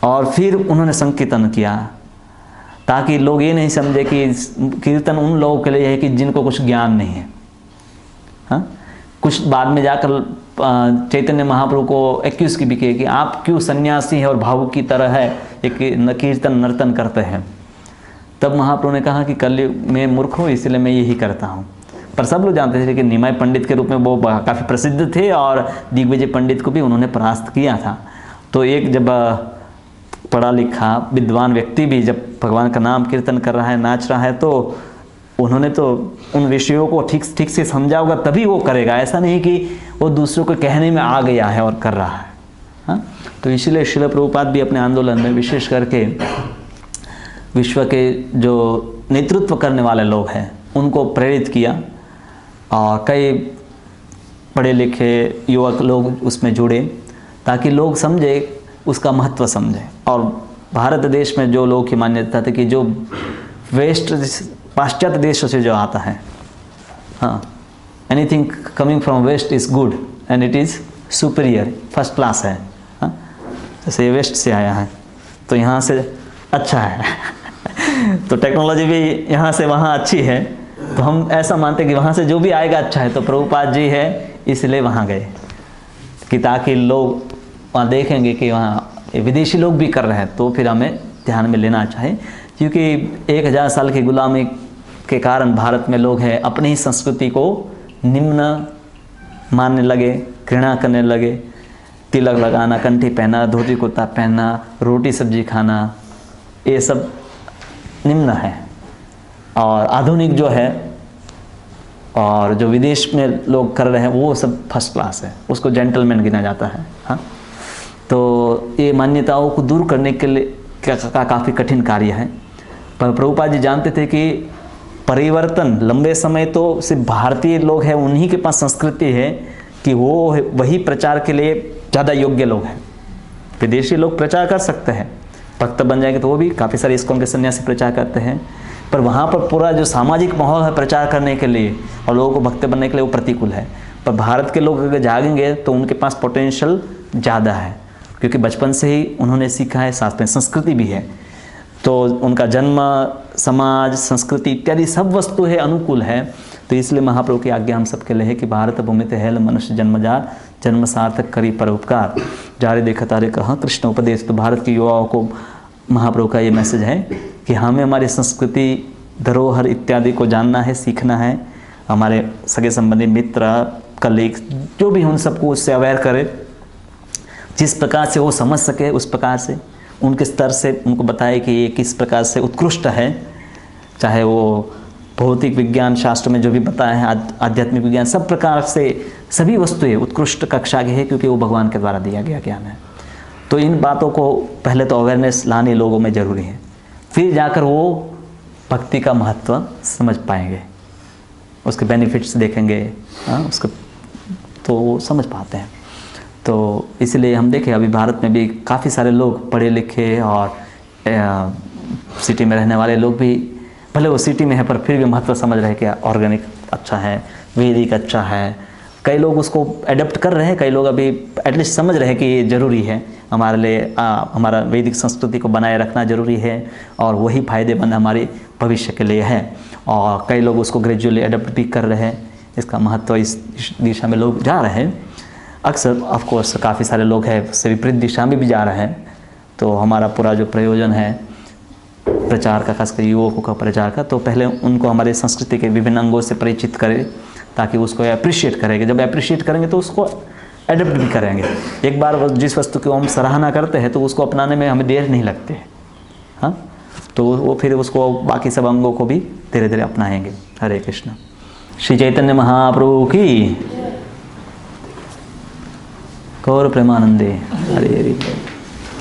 और फिर उन्होंने संकीर्तन किया, ताकि लोग ये नहीं समझे कि कीर्तन उन लोगों के लिए है कि जिनको कुछ ज्ञान नहीं है। हाँ, कुछ बाद में जाकर चैतन्य महाप्रभु को एक्यूज की भी किए कि आप क्यों सन्यासी हैं और भावुक की तरह है एक कीर्तन नर्तन करते हैं। तब महाप्रभु ने कहा कि कलयुग में मूर्ख हूँ, इसलिए मैं यही करता हूँ। पर सब लोग जानते थे कि निमाय पंडित के रूप में वो काफ़ी प्रसिद्ध थे और दिग्विजय पंडित को भी उन्होंने परास्त किया था। तो एक जब पढ़ा लिखा विद्वान व्यक्ति भी जब भगवान का नाम कीर्तन कर रहा है, नाच रहा है, तो उन्होंने तो उन विषयों को ठीक से समझा होगा तभी वो करेगा। ऐसा नहीं कि वो दूसरों को कहने में आ गया है और कर रहा है। हाँ, तो इसीलिए श्रील प्रभुपाद भी अपने आंदोलन में विशेष करके विश्व के जो नेतृत्व करने वाले लोग हैं उनको प्रेरित किया और कई पढ़े लिखे युवक लोग उसमें जुड़े, ताकि लोग समझे, उसका महत्व समझें। और भारत देश में जो लोग की मान्यता थी कि जो वेस्ट, पाश्चात्य देशों से जो आता है, हाँ, anything coming from west is good and it is superior, first class है। हाँ, जैसे वेस्ट से आया है तो यहाँ से अच्छा है तो टेक्नोलॉजी भी यहाँ से वहाँ अच्छी है, तो हम ऐसा मानते हैं कि वहाँ से जो भी आएगा अच्छा है। तो प्रभुपाद जी है इसलिए वहाँ गए कि ताकि लोग वहाँ देखेंगे कि वहाँ विदेशी लोग भी कर रहे हैं, तो फिर हमें ध्यान में लेना चाहिए। क्योंकि 1000 साल की गुलामी के कारण भारत में लोग हैं अपनी ही संस्कृति को निम्न मानने लगे, घृणा करने लगे। तिलक लगाना, कंठी पहना, धोती कुर्ता पहनना, रोटी सब्जी खाना, ये सब निम्न है। और आधुनिक जो है और जो विदेश में लोग कर रहे हैं वो सब फर्स्ट क्लास है, उसको जेंटलमैन गिना जाता है। हाँ, तो ये मान्यताओं को दूर करने के लिए काफ़ी कठिन कार्य है। पर प्रभुपाद जी जानते थे कि परिवर्तन लंबे समय तो सिर्फ भारतीय लोग हैं, उन्हीं के पास संस्कृति है कि वो वही प्रचार के लिए ज़्यादा योग्य लोग हैं। विदेशी लोग प्रचार कर सकते हैं, भक्त बन जाएंगे तो वो भी काफ़ी सारे इस्कॉन के सन्यासी प्रचार करते हैं, पर वहाँ पर पूरा जो सामाजिक माहौल है प्रचार करने के लिए और लोगों को भक्त बनने के लिए वो प्रतिकूल है। पर भारत के लोग अगर जागेंगे तो उनके पास पोटेंशियल ज़्यादा है, क्योंकि बचपन से ही उन्होंने सीखा है, साथ में संस्कृति भी है। तो उनका जन्म समाज, संस्कृति इत्यादि सब वस्तु है अनुकूल है। तो इसलिए महाप्रभु की आज्ञा हम सबके लिए है कि भारत भूमि ते हेल मनुष्य जन्मजार, जन्म सार्थक करी परोपकार, जारे देखा तारे कहा कृष्ण उपदेश। तो भारत के युवाओं को महाप्रभु का ये मैसेज है कि हमें हमारी संस्कृति, धरोहर इत्यादि को जानना है, सीखना है। हमारे सगे संबंधी, मित्र, कलीग जो भी उन सबको उससे अवेयर करे, जिस प्रकार से वो समझ सके उस प्रकार से उनके स्तर से उनको बताए कि ये किस प्रकार से उत्कृष्ट है। चाहे वो भौतिक विज्ञान शास्त्र में जो भी बताया है, आध्यात्मिक विज्ञान, सब प्रकार से सभी वस्तुएं उत्कृष्ट कक्षा की है, क्योंकि वो भगवान के द्वारा दिया गया ज्ञान है। तो इन बातों को पहले तो अवेयरनेस लाने लोगों में ज़रूरी है, फिर जाकर वो भक्ति का महत्व समझ पाएंगे, उसके बेनिफिट्स देखेंगे, उसको तो वो समझ पाते हैं। तो इसलिए हम देखें अभी भारत में भी काफ़ी सारे लोग पढ़े लिखे और सिटी में रहने वाले लोग भी, भले वो सिटी में है पर फिर भी महत्व समझ रहे हैं कि ऑर्गेनिक अच्छा है, वैदिक अच्छा है। कई लोग उसको एडप्ट कर रहे हैं, कई लोग अभी एटलीस्ट समझ रहे हैं कि ये ज़रूरी है हमारे लिए, हमारा वैदिक संस्कृति को बनाए रखना ज़रूरी है और वही फ़ायदेमंद हमारे भविष्य के लिए है। और कई लोग उसको ग्रेजुअली एडप्ट भी कर रहे हैं, इसका महत्व इस दिशा में लोग जा रहे हैं। अक्सर ऑफ कोर्स काफ़ी सारे लोग हैं उससे विपरीत दिशा में भी जा रहे हैं। तो हमारा पूरा जो प्रयोजन है प्रचार का, खासकर युवकों का प्रचार का, तो पहले उनको हमारे संस्कृति के विभिन्न अंगों से परिचित करें ताकि उसको अप्रिशिएट करेंगे। जब अप्रिशिएट करेंगे तो उसको एडप्ट भी करेंगे। एक बार जिस वस्तु की हम सराहना करते हैं तो उसको अपनाने में हमें देर नहीं लगती है, हाँ, तो वो फिर उसको बाकी सब अंगों को भी धीरे धीरे अपनाएंगे। हरे कृष्ण। श्री चैतन्य महाप्रभु की गौर प्रेमानंदे। हरे हरे।